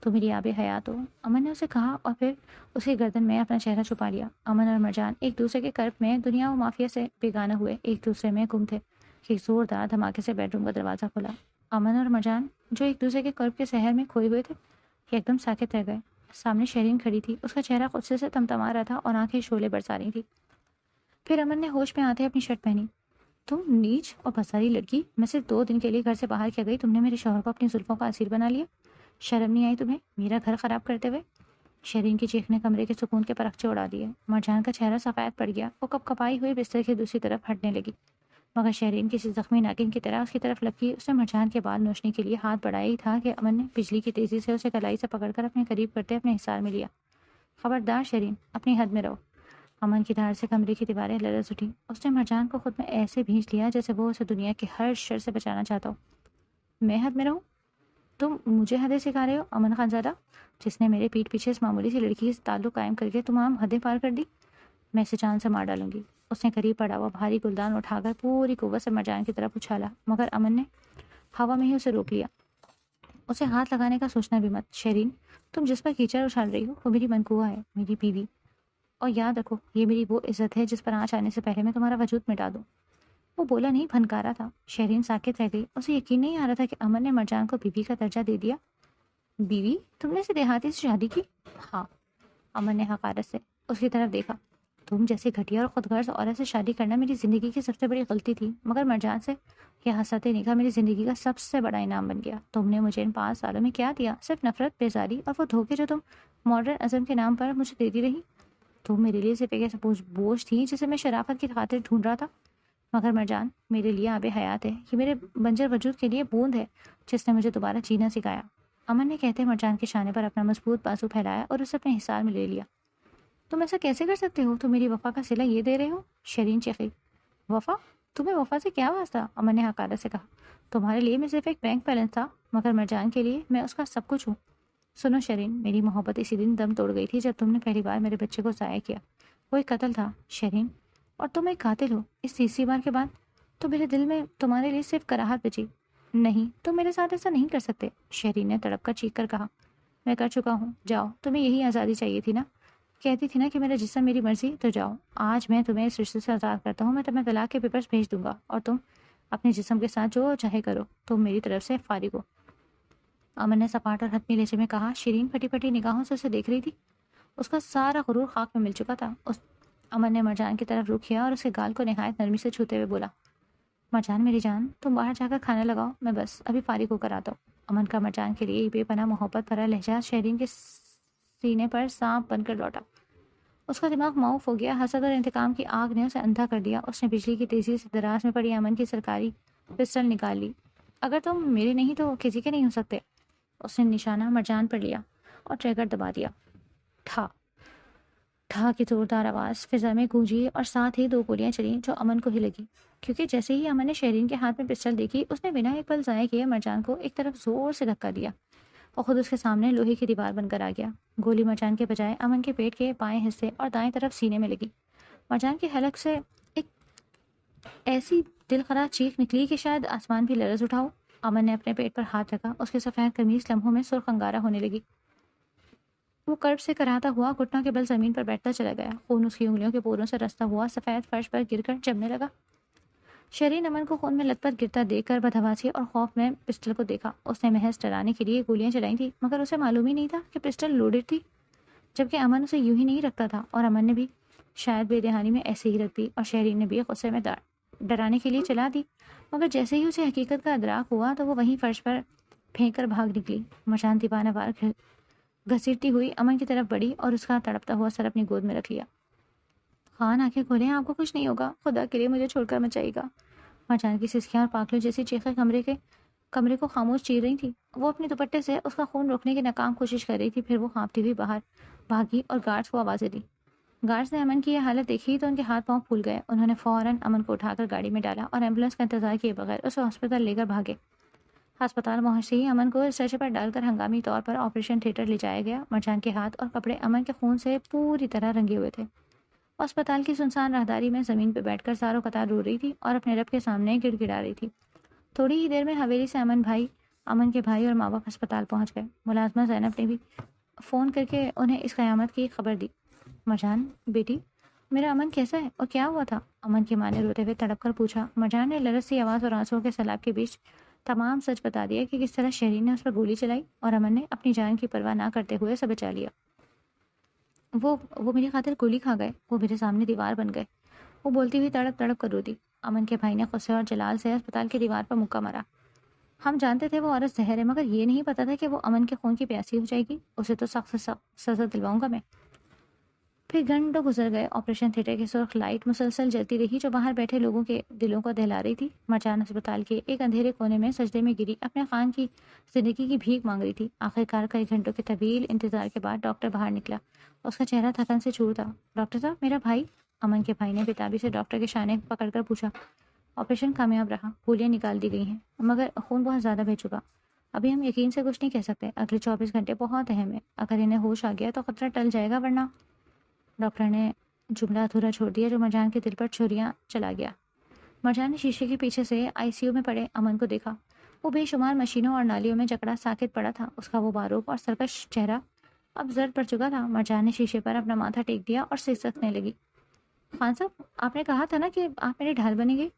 تم میری آب حیات ہو، امن نے اسے کہا اور پھر اس کی گردن میں اپنا چہرہ چھپا لیا۔ امن اور مرجان ایک دوسرے کے کرب میں دنیا و مافیا سے بیگانہ ہوئے ایک دوسرے میں گم تھے کہ ایک زوردار دھماکے سے بیڈ روم کا دروازہ کھلا۔ امن اور مرجان جو ایک دوسرے کے قرب کے سحر میں کھوئے ہوئے تھے، ایک دم ساکت رہ گئے۔ سامنے شیرین کھڑی تھی، اس کا چہرہ غصے سے تمتما رہا تھا اور آنکھیں شعلے برسا رہی تھی۔ پھر امن نے ہوش میں آتے اپنی شرٹ پہنی۔ تم نیچ اور بساری لڑکی، میں صرف 2 دن کے لیے گھر سے باہر کیا گئی، تم نے میرے شوہر کو اپنی زلفوں کا اسیر بنا لیا۔ شرم نہیں آئی تمہیں میرا گھر خراب کرتے ہوئے؟ شیرین کی چیخ نے کمرے کے سکون کے پرخچے اڑا دیے۔ مرجان کا چہرہ سفید پڑ گیا، وہ کپ کپائی ہوئی بستر کی دوسری طرف ہٹنے لگی، مگر شیرین کسی زخمی ناگن کی طرح اس کی طرف لپکی۔ اس نے مرجان کے بال نوچنے کے لیے ہاتھ بڑھایا ہی تھا کہ امن نے بجلی کی تیزی سے اسے کلائی سے پکڑ کر اپنے قریب کرتے اپنے حصار میں لیا۔ خبردار شیرین، اپنی حد میں رہو۔ امن کی دھار سے کمرے کی دیواریں لرز اٹھی۔ اس نے مرجان کو خود میں ایسے بھینچ لیا جیسے وہ اسے دنیا کے ہر شر سے بچانا چاہتا ہو۔ میں حد میں رہوں؟ تم مجھے حدیں سکھا رہے ہو امن خانزادہ، جس نے میرے پیٹھ پیچھے اس معمولی سی لڑکی سے تعلق قائم کر کے تمام حدیں پار کر دی؟ میں اسے جان سے مار ڈالوں گی۔ اس نے قریب پڑا ہوا بھاری گلدان اٹھا کر پوری قوت سے مرجان کی طرف اچھالا، مگر امن نے ہوا میں ہی اسے روک لیا۔ اسے ہاتھ لگانے کا سوچنا بھی مت۔ شیرین، تم جس پر کیچڑ اچھال رہی ہو وہ میری منقوہ ہے، میری بیوی، اور یاد رکھو یہ میری وہ عزت ہے جس پر آنچ آنے سے پہلے میں تمہارا وجود مٹا دوں۔ وہ بولا نہیں، بھنکارا تھا۔ شیرین ساکت رہ گئی، اسے یقین نہیں آ رہا تھا کہ امن نے مرجان کو بیوی کا درجہ دے دیا۔ بیوی؟ تم نے اسے دیہاتی سے شادی کی؟ ہاں۔ امن نے حقارت سے اس کی طرف دیکھا۔ تم جیسی گھٹیا اور خودغرض عورت سے شادی کرنا میری زندگی کی سب سے بڑی غلطی تھی، مگر مرجان سے یہ حسرت نگاہ میری زندگی کا سب سے بڑا انعام بن گیا۔ تم نے مجھے ان 5 سالوں میں کیا دیا؟ صرف نفرت، بیزاری اور وہ دھوکے جو تم ماڈرن ازم کے نام پر مجھے دیتی رہی۔ تم میرے لیے صرف ایک ایسا بوجھ تھی جسے میں شرافت کی خاطر ڈھونڈ رہا تھا، مگر مرجان میرے لیے آب حیات ہے، یہ میرے بنجر وجود کے لیے بوند ہے جس نے مجھے دوبارہ جینا سکھایا۔ امن نے کہتے مرجان کے شانے پر اپنا مضبوط بازو پھیلایا اور اسے اپنے حصار میں لے لیا۔ تم ایسا کیسے کر سکتے ہو؟ تم میری وفا کا صلہ یہ دے رہے ہو؟ شیرین چیخی۔ وفا؟ تمہیں وفا سے کیا واسطہ؟ امن نے حقارت سے کہا۔ تمہارے لیے میں صرف ایک بینک بیلنس تھا، مگر مرجان کے لیے میں اس کا سب کچھ ہوں۔ سنو شیرین، میری محبت اسی دن دم توڑ گئی تھی جب تم نے پہلی بار میرے بچے کو ضائع کیا۔ وہ ایک قتل تھا شیرین، اور تم ایک قاتل ہو۔ اس تیسری بار کے بعد تو میرے دل میں تمہارے لیے صرف کراہت بچی۔ نہیں، تم میرے ساتھ ایسا نہیں کر سکتے، شیرین نے تڑپ کر چیخ کر کہا۔ میں کر چکا ہوں، جاؤ، تمہیں یہی آزادی چاہیے تھی نا؟ کہتی تھی نا کہ میرا جسم میری مرضی، تو جاؤ، آج میں تمہیں اس رشتے سے آزاد کرتا ہوں، میں تمہیں طلاق کے پیپرز بھیج دوں گا اور تم اپنے جسم کے ساتھ جو چاہے کرو، تم میری طرف سے فارغ ہو۔ امن نے سپاٹ اور حتمی لہجے میں کہا۔ شیرین پھٹی پھٹی نگاہوں سے اسے دیکھ رہی تھی، اس کا سارا غرور خاک میں مل چکا تھا۔ امن نے مرجان کی طرف رخ کیا اور اسے گال کو نہایت نرمی سے چھوتے ہوئے بولا، مرجان میری جان، تم باہر جا کر کھانا لگاؤ، میں بس ابھی فارغ ہو کر آتا ہوں۔ امن کا مرجان کے لیے بے پناہ محبت بھرا لہجہ شیرین کے سینے پر سانپ بن کر لوٹا۔ اس کا دماغ معاف ہو گیا، حسد اور انتقام کی آگ نے اسے اندھا کر دیا۔ اس نے بجلی کی تیزی سے دراز میں پڑی امن کی سرکاری پسٹل نکال لی۔ اگر تم میرے نہیں تو کسی کے نہیں ہو سکتے۔ اس نے نشانہ مرجان پر لیا اور ٹریگر دبا دیا۔ ٹھا ٹھا کی زوردار آواز فضا میں گونجی اور ساتھ ہی دو گولیاں چلیں جو امن کو ہی لگی، کیونکہ جیسے ہی امن نے شیرین کے ہاتھ میں پسٹل دیکھی، اس نے بنا ایک پل ضائع کیے مرجان کو ایک طرف زور سے دھکا دیا اور خود اس کے سامنے لوہے کی دیوار بن کر آ گیا۔ گولی مرجان کے بجائے امن کے پیٹ کے بائیں حصے اور دائیں طرف سینے میں لگی۔ مرجان کے حلق سے ایک ایسی دل خراش چیخ نکلی کہ شاید آسمان بھی لرز اٹھا ہو۔ امن نے اپنے پیٹ پر ہاتھ رکھا، اس کی سفید قمیص لمحوں میں سرخ انگارہ ہونے لگی۔ وہ کرب سے کراتا ہوا گھٹنوں کے بل زمین پر بیٹھتا چلا گیا، خون اس کی انگلیوں کے پوروں سے رستا ہوا سفید فرش پر گر کر جمنے لگا۔ شیرین امن کو خون میں لت پت گرتا دیکھ کر بدحواسی اور خوف میں پسٹل کو دیکھا۔ اس نے محض ڈرانے کے لیے گولیاں چلائی تھی، مگر اسے معلوم ہی نہیں تھا کہ پسٹل لوڈڈ تھی، جبکہ امن اسے یوں ہی نہیں رکھتا تھا، اور امن نے بھی شاید بے دہانی میں ایسے ہی رکھ دی، اور شیرین نے بھی غصے میں ڈرانے کے لیے چلا دی، مگر جیسے ہی اسے حقیقت کا ادراک ہوا تو وہ وہیں فرش پر پھینک کر بھاگ نکلی۔ مرجان دیوانہ وار گھسیٹتی ہوئی امن کی طرف بڑھی اور اس کا تڑپتا ہوا سر اپنی گود میں رکھ لیا۔ خان آنکھیں کھولیں، آپ کو کچھ نہیں ہوگا، خدا کے لیے مجھے چھوڑ کر مت جائیے گا۔ مرجان کی سسکیاں اور پاکلوں جیسی چیخیں کمرے کو خاموش چیر رہی تھی۔ وہ اپنے دوپٹے سے اس کا خون روکنے کی ناکام کوشش کر رہی تھی، پھر وہ کانپتی ہوئی باہر بھاگی اور گارڈز کو آوازیں دی۔ گارڈز نے امن کی یہ حالت دیکھی تو ان کے ہاتھ پاؤں پھول گئے۔ انہوں نے فوراً امن کو اٹھا کر گاڑی میں ڈالا اور ایمبولینس کا انتظار کیے بغیر اسے ہسپتال لے کر بھاگے۔ ہسپتال پہنچتے ہی امن کو اسٹریچر پر ڈال کر ہنگامی طور پر آپریشن تھیٹر لے جایا گیا۔ مرجان کے ہاتھ اور کپڑے امن کے خون سے پوری طرح رنگے ہوئے تھے۔ اسپتال کی سنسان راہداری میں زمین پہ بیٹھ کر ساروں قطار رو رہی تھی اور اپنے رب کے سامنے گڑ گڑا رہی تھی۔ تھوڑی ہی دیر میں حویلی سے امن کے بھائی اور ماں باپ ہسپتال پہنچ گئے۔ ملازمہ زینب نے بھی فون کر کے انہیں اس قیامت کی خبر دی۔ مرجان بیٹی، میرا امن کیسا ہے اور کیا ہوا تھا؟ امن کی ماں نے روتے ہوئے تڑپ کر پوچھا۔ مرجان نے لرز سی آواز اور آنسوؤں کے سیلاب کے بیچ تمام سچ بتا دیا کہ کس طرح شیرین نے اس پر گولی چلائی اور امن نے اپنی جان کی پرواہ نہ کرتے ہوئے اسے بچا لیا۔ وہ میری خاطر گولی کھا گئے، وہ میرے سامنے دیوار بن گئے، وہ بولتی ہوئی تڑپ تڑپ کر روتی۔ امن کے بھائی نے غصے اور جلال سے اسپتال کی دیوار پر مکہ مارا۔ ہم جانتے تھے وہ عورت زہر ہے، مگر یہ نہیں پتا تھا کہ وہ امن کے خون کی پیاسی ہو جائے گی، اسے تو سخت سے سخت سزا دلواؤں گا میں۔ پھر گھنٹوں گزر گئے۔ آپریشن تھیٹر کی سرخ لائٹ مسلسل جلتی رہی جو باہر بیٹھے لوگوں کے دلوں کو دہلا رہی تھی۔ مرجان اسپتال کے ایک اندھیرے کونے میں سجدے میں گری اپنے خان کی زندگی کی بھیک مانگ رہی تھی۔ آخرکار کئی گھنٹوں کے طویل انتظار کے بعد ڈاکٹر باہر نکلا۔ اس کا چہرہ تھکن سے چور تھا۔ ڈاکٹر صاحب، میرا بھائی؟ امن کے بھائی نے بےتابی سے ڈاکٹر کے شانے پکڑ کر پوچھا۔ آپریشن کامیاب رہا، گولیاں نکال دی گئی ہیں، مگر خون بہت زیادہ بہہ چکا۔ ابھی ہم یقین سے کچھ نہیں کہہ سکتے، اگلے 24 گھنٹے بہت اہم ہے، اگر انہیں ہوش آ گیا تو خطرہ ٹل جائے گا، ورنہ۔ ڈاکٹر نے جملہ ادھورا چھوڑ دیا جو مرجان کے دل پر چھریاں چلا گیا۔ مرجان نے شیشے کے پیچھے سے ICU میں پڑے امن کو دیکھا۔ وہ بے شمار مشینوں اور نالیوں میں جکڑا ساکت پڑا تھا۔ اس کا وہ باروک اور سرکش چہرہ اب زرد پڑ چکا تھا۔ مرجان نے شیشے پر اپنا ماتھا ٹیک دیا اور سسکنے لگی۔ خان صاحب، آپ نے کہا تھا نا کہ آپ میری ڈھال بنیں گے،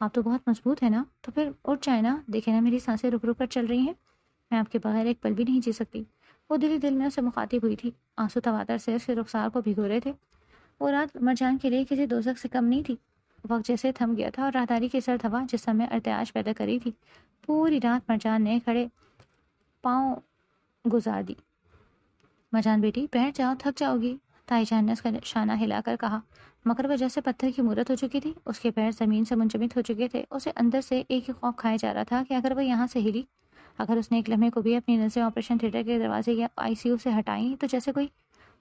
آپ تو بہت مضبوط ہیں نا، تو پھر اٹھ جائیں نا، دیکھیں نا میری سانسیں رک رک کر چل رہی ہیں، میں آپ کے بغیر ایک پل بھی نہیں جی سکتی۔ وہ دل ہی دل میں اسے مخاطب ہوئی تھی، آنسو تواتر سے اس کے رخسار کو بھگو رہے تھے۔ وہ رات مرجان کے لیے کسی دوزخ سے کم نہیں تھی۔ وقت جیسے تھم گیا تھا اور راہداری کی سرد ہوا جسم میں ارتعاش پیدا کری تھی۔ پوری رات مرجان نے کھڑے پاؤں گزار دی۔ مرجان بیٹی، بیٹھ جاؤ، تھک جاؤ گی، تائی جان نے اس کا شانہ ہلا کر کہا، مگر وہ جیسے پتھر کی مورت ہو چکی تھی، اس کے پیر زمین سے منجمد ہو چکے تھے۔ اسے اندر سے ایک ہی خوف کھائے جا رہا تھا کہ اگر وہ یہاں سے ہلی، اگر اس نے ایک لمحے کو بھی اپنی نظریں آپریشن تھیٹر کے دروازے یا ICU سے ہٹائیں تو جیسے کوئی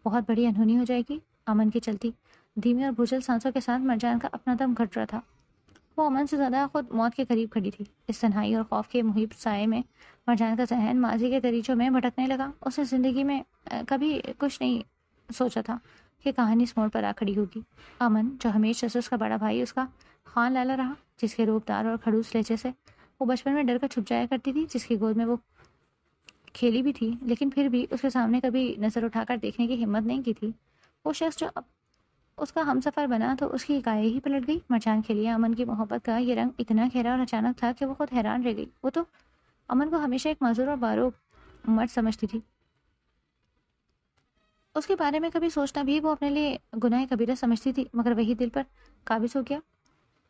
بہت بڑی انہونی ہو جائے گی۔ امن کی چلتی دھیمی اور بھوچل سانسوں کے ساتھ مرجان کا اپنا دم گھٹ رہا تھا۔ وہ امن سے زیادہ خود موت کے قریب کھڑی تھی۔ اس تنہائی اور خوف کے محیط سائے میں مرجان کا ذہن ماضی کے دریچوں میں بھٹکنے لگا۔ اس نے زندگی میں کبھی کچھ نہیں سوچا تھا کہ کہانی اس موڑ پر آ کھڑی ہوگی۔ امن، جو ہمیشہ سے اس کا بڑا بھائی اس کا خان لالا رہا، جس کے روبدار اور کھڑوس لہجے سے وہ بچپن میں ڈر کر چھپ جایا کرتی تھی، جس کی گود میں وہ کھیلی بھی تھی لیکن پھر بھی اس کے سامنے کبھی نظر اٹھا کر دیکھنے کی ہمت نہیں کی تھی، وہ شخص جو اب اس کا ہم سفر بنا تو اس کی کائے ہی پلٹ گئی۔ مرجان کے لیے امن کی محبت کا یہ رنگ اتنا گہرا اور اچانک تھا کہ وہ خود حیران رہ گئی۔ وہ تو امن کو ہمیشہ ایک معذور اور باروک مرد سمجھتی تھی۔ اس کے بارے میں کبھی سوچنا بھی وہ اپنے لیے گناہ کبیرہ سمجھتی تھی، مگر وہی دل پر قابض ہو گیا۔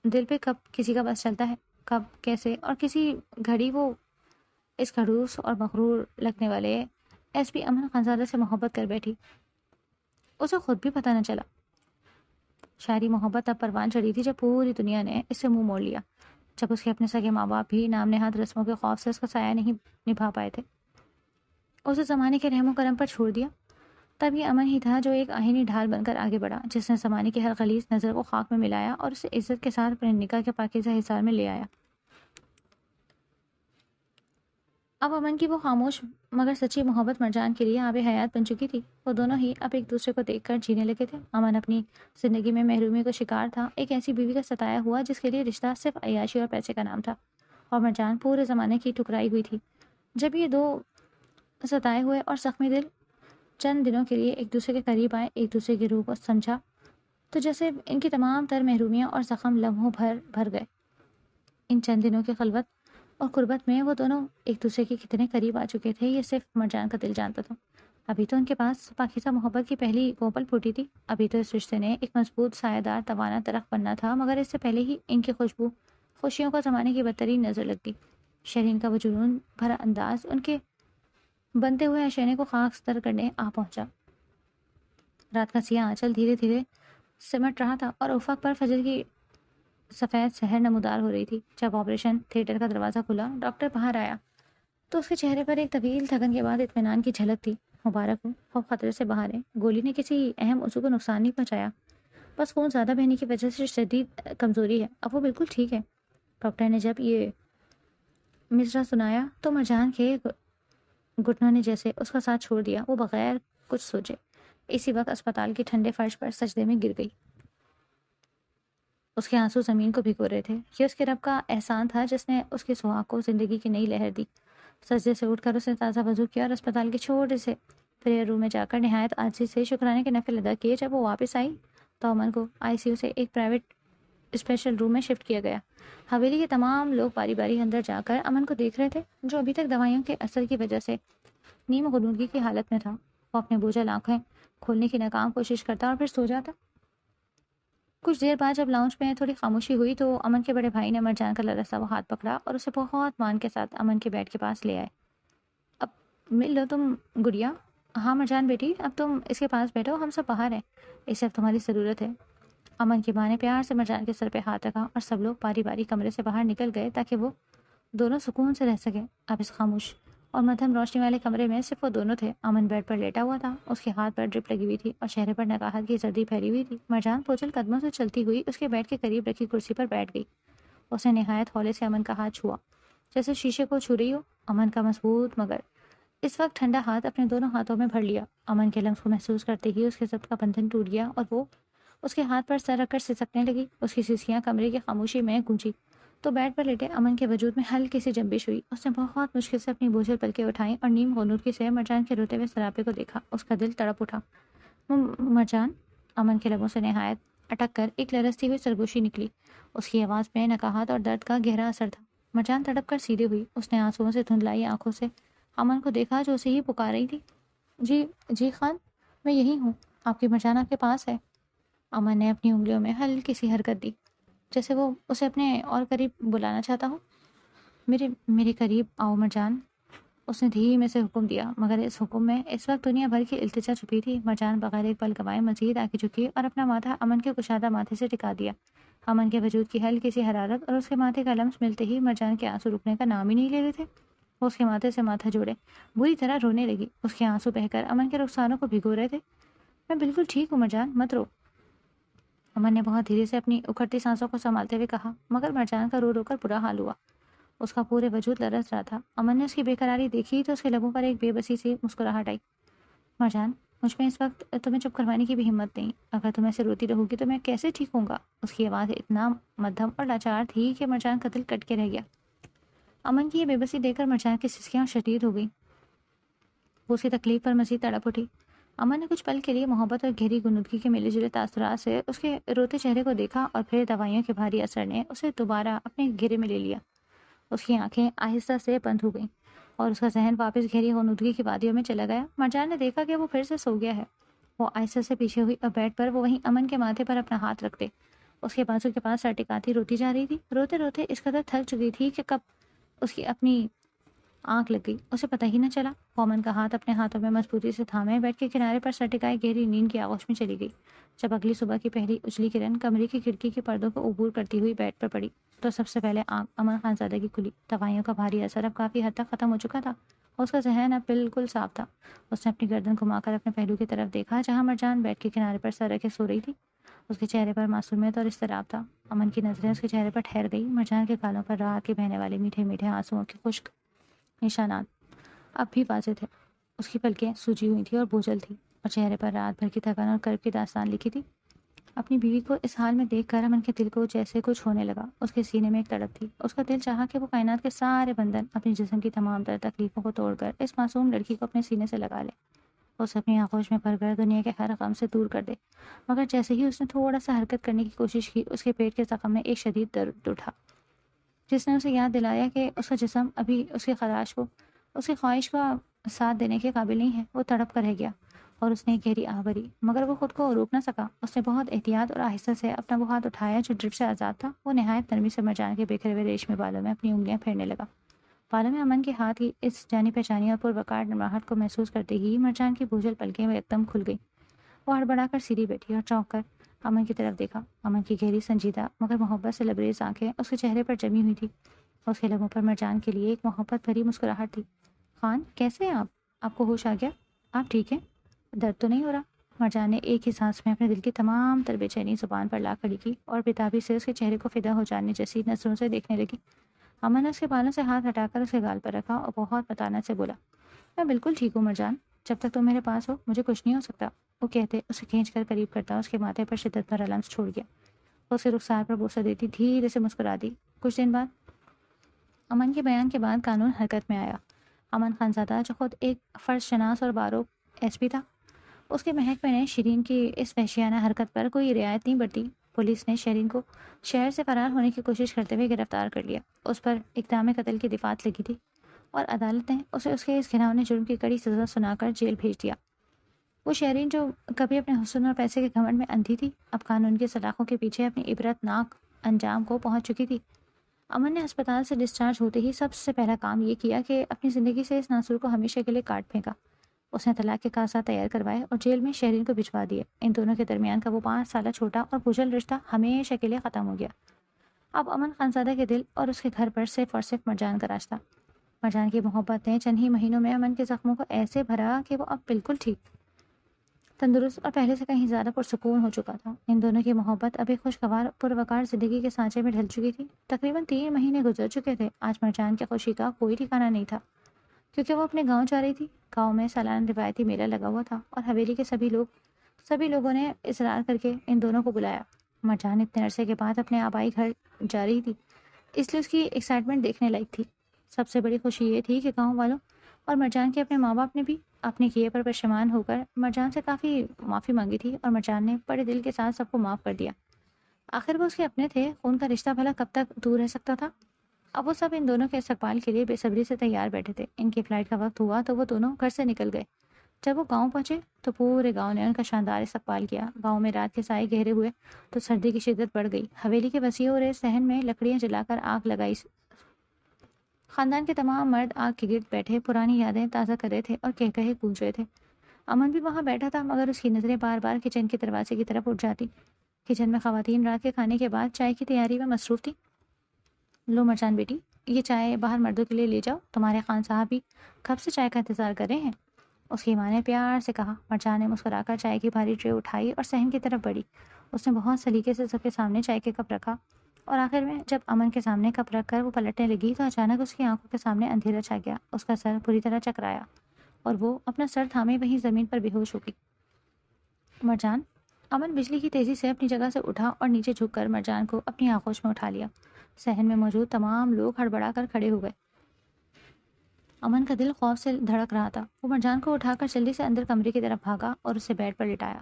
دل پہ کب کسی کا بس چلتا ہے، کب کیسے، اور کسی گھڑی وہ اس خڑوس اور مغرور لگنے والے ایس پی امن خانزادہ سے محبت کر بیٹھی، اسے خود بھی پتہ نہ چلا۔ شاعری محبت اب پروان چڑھی تھی جب پوری دنیا نے اس سے منہ موڑ لیا، جب اس کے اپنے سگے ماں باپ بھی نام نہاد رسموں کے خوف سے اس کا سایہ نہیں نبھا پائے تھے، اسے زمانے کے رحم و کرم پر چھوڑ دیا۔ تب یہ امن ہی تھا جو ایک آہنی ڈھال بن کر آگے بڑھا، جس نے زمانے کی ہر غلیظ نظر کو خاک میں ملایا اور اسے عزت کے ساتھ اپنے نکاح کے پاکیزہ حصار میں لے آیا۔ اب امن کی وہ خاموش مگر سچی محبت مرجان کے لیے آب حیات بن چکی تھی۔ وہ دونوں ہی اب ایک دوسرے کو دیکھ کر جینے لگے تھے۔ امن اپنی زندگی میں محرومی کو شکار تھا، ایک ایسی بیوی کا ستایا ہوا جس کے لیے رشتہ صرف عیاشی اور پیسے کا نام تھا، اور مرجان پورے زمانے کی ٹھکرائی ہوئی تھی۔ جب یہ دو ستائے ہوئے اور زخمی دل چند دنوں کے لیے ایک دوسرے کے قریب آئے، ایک دوسرے کی روح کو سمجھا، تو جیسے ان کی تمام تر محرومیاں اور زخم لمحوں بھر گئے۔ ان چند دنوں کی خلوت اور قربت میں وہ دونوں ایک دوسرے کے کتنے قریب آ چکے تھے یہ صرف مرجان کا دل جانتا تھا۔ ابھی تو ان کے پاس پاکیزہ محبت کی پہلی کوپل پھوٹی تھی، ابھی تو اس رشتے نے ایک مضبوط سایہ دار توانا درخت بننا تھا، مگر اس سے پہلے ہی ان کی خوشبو خوشیوں کا زمانے کی بدترین نظر لگتی۔ شرین کا وہ جنون بھرا انداز ان کے بنتے ہوئے اشینے کو خاک ستر کرنے آ پہنچا۔ رات کا سیاہ آنچل دھیرے دھیرے سمٹ رہا تھا اور افق پر فجر کی سفید سحر نمودار ہو رہی تھی۔ جب آپریشن تھیٹر کا دروازہ کھلا، ڈاکٹر باہر آیا تو اس کے چہرے پر ایک طویل تھکن کے بعد اطمینان کی جھلک تھی۔ مبارک ہو، خوب خطرے سے باہر ہے، گولی نے کسی اہم عضو کو نقصان نہیں پہنچایا، بس خون زیادہ بہنے کی وجہ سے شدید کمزوری ہے، اب وہ بالکل ٹھیک ہے۔ ڈاکٹر نے جب یہ مصرع سنایا تو مرجان کے گھٹنوں نے جیسے اس کا ساتھ چھوڑ دیا۔ وہ بغیر کچھ سوچے اسی وقت اسپتال کے ٹھنڈے فرش پر سجدے میں گر گئی۔ اس کے آنسو زمین کو بھگو رہے تھے۔ یہ اس کے رب کا احسان تھا جس نے اس کے سہاگ کو زندگی کی نئی لہر دی۔ سجدے سے اٹھ کر اس نے تازہ وضو کیا اور اسپتال کے چھوٹے سے پریئر روم میں جا کر نہایت عاجزی سے شکرانے کے نفل ادا کیے۔ جب وہ واپس آئی تو امن کو آئی سی یو سے ایک پرائیویٹ اسپیشل روم میں شفٹ کیا گیا۔ حویلی کے تمام لوگ باری باری اندر جا کر امن کو دیکھ رہے تھے، جو ابھی تک دوائیوں کے اثر کی وجہ سے نیم غنودگی کی حالت میں تھا۔ وہ اپنے بوجھل آنکھیں کھولنے کی ناکام کوشش کرتا اور پھر سو جاتا۔ کچھ دیر بعد جب لاؤنج میں تھوڑی خاموشی ہوئی تو امن کے بڑے بھائی نے مرجان کا لرزتا ہوا ہاتھ پکڑا اور اسے بہت مان کے ساتھ امن کے بیڈ کے پاس لے آئے۔ اب مل لو تم گڑیا۔ ہاں مرجان بیٹی، اب تم اس کے پاس بیٹھو، ہم سب باہر ہیں، اسے اب تمہاری ضرورت ہے۔ امن کی ماں نے پیار سے مرجان کے سر پہ ہاتھ رکھا اور سب لوگ باری باری کمرے سے باہر نکل گئے تاکہ وہ دونوں سکون سے رہ سکیں۔ اب اس خاموش اور مدھم روشنی والے کمرے میں صرف وہ دونوں تھے۔ امن بیڈ پر لیٹا ہوا تھا، اس کے ہاتھ پر ڈرپ لگی ہوئی تھی اور چہرے پر نقاہت کی زردی پھیلی ہوئی تھی۔ مرجان بوجھل قدموں سے چلتی ہوئی اس کے بیڈ کے قریب رکھی کرسی پر بیٹھ گئی۔ اس نے نہایت ہولے سے امن کا ہاتھ چھوا، جیسے شیشے کو چھو رہی ہو۔ امن کا مضبوط مگر اس وقت ٹھنڈا ہاتھ اپنے دونوں ہاتھوں میں بھر لیا۔ امن کے لمس کو محسوس کرتے ہی اس کے ضبط کا بندھن ٹوٹ گیا اور وہ اس کے ہاتھ پر سر رکھ کر سسکنے لگی۔ اس کی سسکیاں کمرے کی خاموشی میں گونجی تو بیڈ پر لیٹے امن کے وجود میں ہلکی سی جنبش ہوئی۔ اس نے بہت مشکل سے اپنی بوجھل پلکیں اٹھائیں اور نیم غنودگی سے مرجان کے روتے ہوئے سراپے کو دیکھا۔ اس کا دل تڑپ اٹھا۔ مرجان، امن کے لبوں سے نہایت اٹک کر ایک لرزتی ہوئی سرگوشی نکلی۔ اس کی آواز میں نقاہت اور درد کا گہرا اثر تھا۔ مرجان تڑپ کر سیدھے ہوئی۔ اس نے آنسوؤں سے دھندلائی آنکھوں سے امن کو دیکھا جو اسے ہی پکار رہی تھی۔ جی خان، میں یہی ہوں، آپ کی مرجان آپ کے پاس ہے۔ امن نے اپنی انگلیوں میں ہلکی سی حرکت دی جیسے وہ اسے اپنے اور قریب بلانا چاہتا ہو۔ میرے قریب آؤ مرجان، اس نے دھیمے سے حکم دیا، مگر اس حکم میں اس وقت دنیا بھر کی التجا چھپی تھی۔ مرجان بغیر ایک پل گوائے مزید آگے جھکی اور اپنا ماتھا امن کے کشادہ ماتھے سے ٹکا دیا۔ امن کے وجود کی ہلکی سی حرارت اور اس کے ماتھے کا لمس ملتے ہی مرجان کے آنسو رکنے کا نام ہی نہیں لے رہے تھے۔ وہ اس کے ماتھے سے ماتھا جوڑے بری طرح رونے لگی۔ اس کے آنسو بہہ کر امن کے رخساروں کو بھگو رہے تھے۔ میں بالکل ٹھیک ہوں مرجان، مت رو، امن نے بہت دھیرے سے اپنی اکھڑتی سانسوں کو سنبھالتے ہوئے کہا، مگر مرجان کا رو رو کر برا حال ہوا۔ اس کا پورے وجود لرز رہا تھا۔ امن نے اس کی بے قراری دیکھی تو اس کے لبوں پر ایک بے بسی سی مسکراہٹ آئی۔ مرجان، مجھ میں اس وقت تمہیں چپ کروانے کی بھی ہمت نہیں، اگر تم ایسے روتی رہو گی تو میں کیسے ٹھیک ہوں گا؟ اس کی آواز اتنا مدھم اور لاچار تھی کہ مرجان کا دل کٹ کے رہ گیا۔ امن کی یہ بے بسی دیکھ کر مرجان کی سسکیاں شدید ہو گئیں۔ وہ اس کی تکلیف پر مزید تڑپ اٹھی۔ امن نے کچھ پل کے لیے محبت اور گہری غنودگی کے ملے جلے تاثرات سے اس کے روتے چہرے کو دیکھا اور پھر دوائیوں کے بھاری اثر نے اسے دوبارہ اپنے گھیرے میں لے لیا۔ اس کی آنکھیں آہستہ سے بند ہو گئیں اور اس کا ذہن واپس گہری غنودگی کی وادیوں میں چلا گیا۔ مرجان نے دیکھا کہ وہ پھر سے سو گیا ہے۔ وہ آہستہ سے پیچھے ہوئی اور بیڈ پر وہ وہیں امن کے ماتھے پر اپنا ہاتھ رکھتے اس کے بازو کے پاس سر ٹکاتی روتی جا رہی تھی۔ روتے روتے اس قدر تھک چکی تھی کہ کب اس کی اپنی آنکھ لگ گئی اسے پتہ ہی نہ چلا۔ وہ امن کا ہاتھ اپنے ہاتھوں میں مضبوطی سے تھامے بیڈ کے کنارے پر سر ٹکائے گہری نیند کی آغوش میں چلی گئی۔ جب اگلی صبح کی پہلی اجلی کرن کمرے کی کھڑکی کے پردوں کو عبور کرتی ہوئی بیڈ پر پڑی تو سب سے پہلے آنکھ امن خانزادہ کی کھلی۔ دوائیوں کا بھاری اثر اب کافی حد تک ختم ہو چکا تھا اور اس کا ذہن اب بالکل صاف تھا۔ اس نے اپنی گردن گھما کر اپنے پہلو کی طرف دیکھا جہاں مرجان بیڈ کے کنارے پر سر رکھے سو رہی تھی۔ اس کے چہرے پر معصومیت اور اضطراب تھا۔ امن کی نظریں اس کے چہرے پر ٹھہر گئی۔ مرجان کے گالوں پر رات کے بہنے والے میٹھے میٹھے آنسوؤں کے خشک نشانات اب بھی واضح تھے۔ اس کی پلکیں سوجی ہوئی تھی اور بوجھل تھی اور چہرے پر رات بھر کی تھکن اور کرب کی داستان لکھی تھی۔ اپنی بیوی کو اس حال میں دیکھ کر امن کے دل کو جیسے کچھ ہونے لگا۔ اس کے سینے میں ایک تڑپ تھی۔ اس کا دل چاہا کہ وہ کائنات کے سارے بندھن اپنی جسم کی تمام تر تکلیفوں کو توڑ کر اس معصوم لڑکی کو اپنے سینے سے لگا لے، اسے اپنی آغوش میں بھر کر دنیا کے ہر غم سے دور کر دے۔ مگر جیسے ہی اس نے تھوڑا سا حرکت کرنے کی کوشش کی اس کے پیٹ کے زخم میں ایک شدید درد اٹھا جس نے اسے یاد دلایا کہ اس کا جسم ابھی اس کی خواہش کا ساتھ دینے کے قابل نہیں ہے۔ وہ تڑپ کر رہ گیا اور اس نے ایک گہری آہ بھری مگر وہ خود کو روک نہ سکا۔ اس نے بہت احتیاط اور آہستہ سے اپنا وہ ہاتھ اٹھایا جو ڈرپ سے آزاد تھا۔ وہ نہایت نرمی سے مرجان کے بکھرے ہوئے ریشمی بالوں میں اپنی انگلیاں پھیرنے لگا۔ بالوں میں امن کے ہاتھ کی اس جانی پہچانی اور پروقار نمراہٹ کو محسوس کرتے ہی مرجان کی بوجھل پلکیں ایک دم کھل گئی۔ وہ ہڑبڑا کر سیدھی بیٹھی اور چونک کر امن کی طرف دیکھا۔ امن کی گہری سنجیدہ مگر محبت سے لبریز آنکھیں اس کے چہرے پر جمی ہوئی تھی۔ اس کے لبوں پر مرجان کے لیے ایک محبت بھری مسکراہٹ تھی۔ خان کیسے ہیں آپ کو ہوش آ گیا؟ آپ ٹھیک ہیں؟ درد تو نہیں ہو رہا؟ مرجان نے ایک ہی سانس میں اپنے دل کی تمام تر بے چینی زبان پر لا کھڑی کی اور بتابی سے اس کے چہرے کو فدا ہو جانے جیسی نظروں سے دیکھنے لگی۔ امن نے اس کے بالوں سے ہاتھ ہٹا کر اس کے گال پر رکھا اور بہت متانت سے بولا، میں بالکل ٹھیک ہوں مرجان، جب تک تم میرے پاس ہو مجھے کچھ نہیں ہو سکتا۔ وہ کہتے اسے کھینچ کر قریب کرتا اس کے ماتھے پر شدت بھرا لمس چھوڑ گیا۔ اسے رخسار پر بوسہ دیتی دھیرے سے مسکرا دی۔ کچھ دن بعد امن کے بیان کے بعد قانون حرکت میں آیا۔ امن خانزادہ جو خود ایک فرض شناس اور باروک ایس پی تھا، اس کے محکمے نے شیرین کی اس وحشیانہ حرکت پر کوئی رعایت نہیں برتی۔ پولیس نے شیرین کو شہر سے فرار ہونے کی کوشش کرتے ہوئے گرفتار کر لیا۔ اس پر اقدام قتل کی دفعات لگی تھی اور عدالت نے اسے اس کے اس گھناؤنے جرم کی کڑی سزا سنا کر جیل بھیج دیا۔ وہ شیرین جو کبھی اپنے حسن اور پیسے کے گھمنڈ میں اندھی تھی، اب قانون کے سلاخوں کے پیچھے اپنی عبرت ناک انجام کو پہنچ چکی تھی۔ امن نے اسپتال سے ڈسچارج ہوتے ہی سب سے پہلا کام یہ کیا کہ اپنی زندگی سے اس ناسور کو ہمیشہ کے لیے کاٹ پھینکا۔ اس نے طلاق کے کاغذات تیار کروائے اور جیل میں شیرین کو بھجوا دیے۔ ان دونوں کے درمیان کا وہ 5 سالہ چھوٹا اور بوجھل رشتہ ہمیشہ کے لیے ختم ہو گیا۔ اب امن خانزادہ کے دل اور اس کے گھر پر صرف اور صرف مرجان کا راج تھا۔ مرجان کی محبت نے چند ہی مہینوں میں امن کے زخموں کو ایسے بھرا کہ وہ اب بالکل ٹھیک، تندرست اور پہلے سے کہیں زیادہ پرسکون ہو چکا تھا۔ ان دونوں کی محبت اب ایک خوشگوار پروقار زندگی کے سانچے میں ڈھل چکی تھی۔ تقریباً 3 مہینے گزر چکے تھے۔ آج مرجان کی خوشی کا کوئی ٹھکانہ نہیں تھا کیونکہ وہ اپنے گاؤں جا رہی تھی۔ گاؤں میں سالانہ روایتی میلہ لگا ہوا تھا اور حویلی کے سبھی لوگوں نے اصرار کر کے ان دونوں کو بلایا۔ مرجان اتنے عرصے کے بعد اپنے آبائی گھر جا رہی تھی، اس لیے اس کی ایکسائٹمنٹ دیکھنے لائق تھی۔ سب سے بڑی خوشی یہ تھی کہ گاؤں والوں اور مرجان کے اپنے ماں باپ نے بھی اپنے کیے پر پشیمان ہو کر مرجان سے کافی معافی مانگی تھی اور مرجان نے بڑے دل کے ساتھ سب کو معاف کر دیا۔ آخر وہ اس کے اپنے تھے، خون کا رشتہ بھلا کب تک دور رہ سکتا تھا؟ اب وہ سب ان دونوں کے استقبال کے لیے بے صبری سے تیار بیٹھے تھے۔ ان کی فلائٹ کا وقت ہوا تو وہ دونوں گھر سے نکل گئے۔ جب وہ گاؤں پہنچے تو پورے گاؤں نے ان کا شاندار استقبال کیا۔ گاؤں میں رات کے سائے گہرے ہوئے تو سردی کی شدت بڑھ گئی۔ حویلی کے وسیع اور صحن میں لکڑیاں جلا کر آگ لگائی۔ خاندان کے تمام مرد آگ کے گرد بیٹھے پرانی یادیں تازہ کر رہے تھے اور کہے گونج رہے تھے۔ امن بھی وہاں بیٹھا تھا مگر اس کی نظریں بار بار کچن کے دروازے کی طرف اٹھ جاتی۔ کچن میں خواتین رات کے کھانے کے بعد چائے کی تیاری میں مصروف تھی۔ لو مرجان بیٹی، یہ چائے باہر مردوں کے لیے لے جاؤ، تمہارے خان صاحب بھی کب سے چائے کا انتظار کر رہے ہیں، اس کی ماں نے پیار سے کہا۔ مرجان نے مسکرا کر چائے کی بھاری ٹرے اٹھائی اور صحن کی طرف بڑھی۔ اس نے بہت سلیقے سے سب کے سامنے چائے کے کپ رکھا اور آخر میں جب امن کے سامنے کپ رکھ کر وہ پلٹنے لگی تو اچانک اس کی آنکھوں کے سامنے اندھیرا چھا گیا۔ اس کا سر پوری طرح چکرایا اور وہ اپنا سر تھامے وہیں زمین پر بے ہوش ہو گئی۔ مرجان، امن بجلی کی تیزی سے اپنی جگہ سے اٹھا اور نیچے جھک کر مرجان کو اپنی آغوش میں اٹھا لیا۔ صحن میں موجود تمام لوگ ہڑبڑا کر کھڑے ہو گئے۔ امن کا دل خوف سے دھڑک رہا تھا۔ وہ مرجان کو اٹھا کر جلدی سے اندر کمرے کی طرف بھاگا اور اسے بیڈ پر لٹایا۔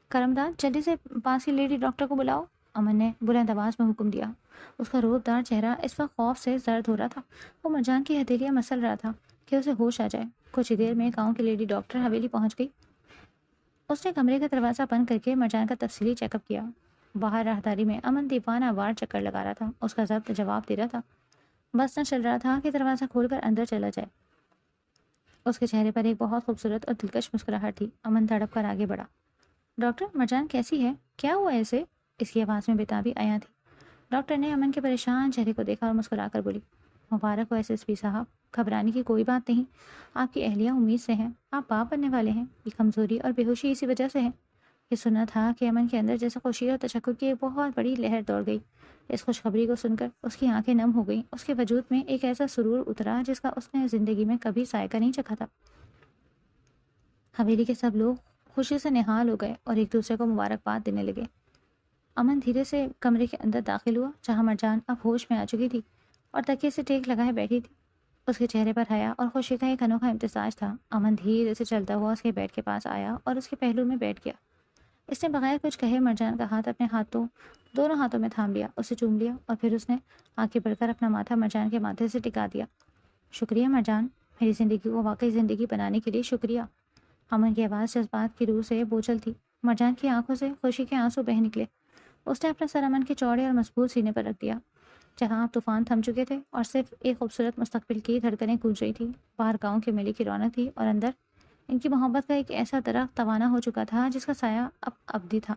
کرمداد، جلدی سے پاس کی لیڈی ڈاکٹر کو بلاؤ، امن نے بلند آواز میں حکم دیا۔ اس کا روپ دار چہرہ اس وقت خوف سے زرد ہو رہا تھا۔ وہ مرجان کی ہتھیلیاں مسل رہا تھا کہ اسے ہوش آ جائے۔ کچھ ہی دیر میں گاؤں کی لیڈی ڈاکٹر حویلی پہنچ گئی۔ اس نے کمرے کا دروازہ بند کر کے مرجان کا تفصیلی چیک اپ کیا۔ باہر راہداری میں امن دیوانہ وار چکر لگا رہا تھا۔ اس کا ضبط جواب دے رہا تھا۔ بس نہ چل رہا تھا کہ دروازہ کھول کر اندر چلا جائے۔ اس کے چہرے پر ایک بہت خوبصورت اور دلکش مسکراہٹ تھی۔ امن تڑپ کر آگے بڑھا۔ ڈاکٹر، مرجان کیسی ہے؟ کیا ہوا اسے؟ اس کی آواز میں بےتابی عیاں تھی۔ ڈاکٹر نے امن کے پریشان چہرے کو دیکھا اور مسکرا کر بولی، مبارک ہو ایس ایس پی صاحب، گھبرانے کی کوئی بات نہیں۔ آپ کی اہلیہ امید سے ہیں، آپ باپ بننے والے ہیں۔ یہ کمزوری اور بے ہوشی اسی وجہ سے ہے۔ یہ سننا تھا کہ امن کے اندر جیسے خوشی اور تشکر کی ایک بہت بڑی لہر دوڑ گئی۔ اس خوشخبری کو سن کر اس کی آنکھیں نم ہو گئیں۔ اس کے وجود میں ایک ایسا سرور اترا جس کا اس نے زندگی میں کبھی ذائقہ نہیں چکھا تھا۔ حویلی کے سب لوگ خوشی سے نہال ہو گئے اور ایک دوسرے کو مبارکباد دینے لگے۔ امن دھیرے سے کمرے کے اندر داخل ہوا جہاں مرجان اب ہوش میں آ چکی تھی اور تکیے سے ٹیک لگائے بیٹھی تھی۔ اس کے چہرے پر حیا اور خوشی کا ایک انوکھا امتزاج تھا۔ امن دھیرے سے چلتا ہوا اس کے بیڈ کے پاس آیا اور اس کے پہلو میں بیٹھ گیا۔ اس نے بغیر کچھ کہے مرجان کا ہاتھ اپنے دونوں ہاتھوں میں تھام لیا، اسے چوم لیا اور پھر اس نے آگے بڑھ کر اپنا ماتھا مرجان کے ماتھے سے ٹکا دیا۔ شکریہ مرجان، میری زندگی کو واقعی زندگی بنانے کے لیے شکریہ۔ امن کی آواز جذبات کی روح سے بوجھل تھی۔ مرجان کی آنکھوں سے خوشی کے آنسو بہہ نکلے۔ اس نے اپنا سر امن کے چوڑے اور مضبوط سینے پر رکھ دیا جہاں اب طوفان تھم چکے تھے اور صرف ایک خوبصورت مستقبل کی دھڑکنیں گونج رہی تھی۔ باہر گاؤں کے میلے کی رونق تھی اور اندر ان کی محبت کا ایک ایسا درخت توانا ہو چکا تھا جس کا سایہ اب ابدی تھا۔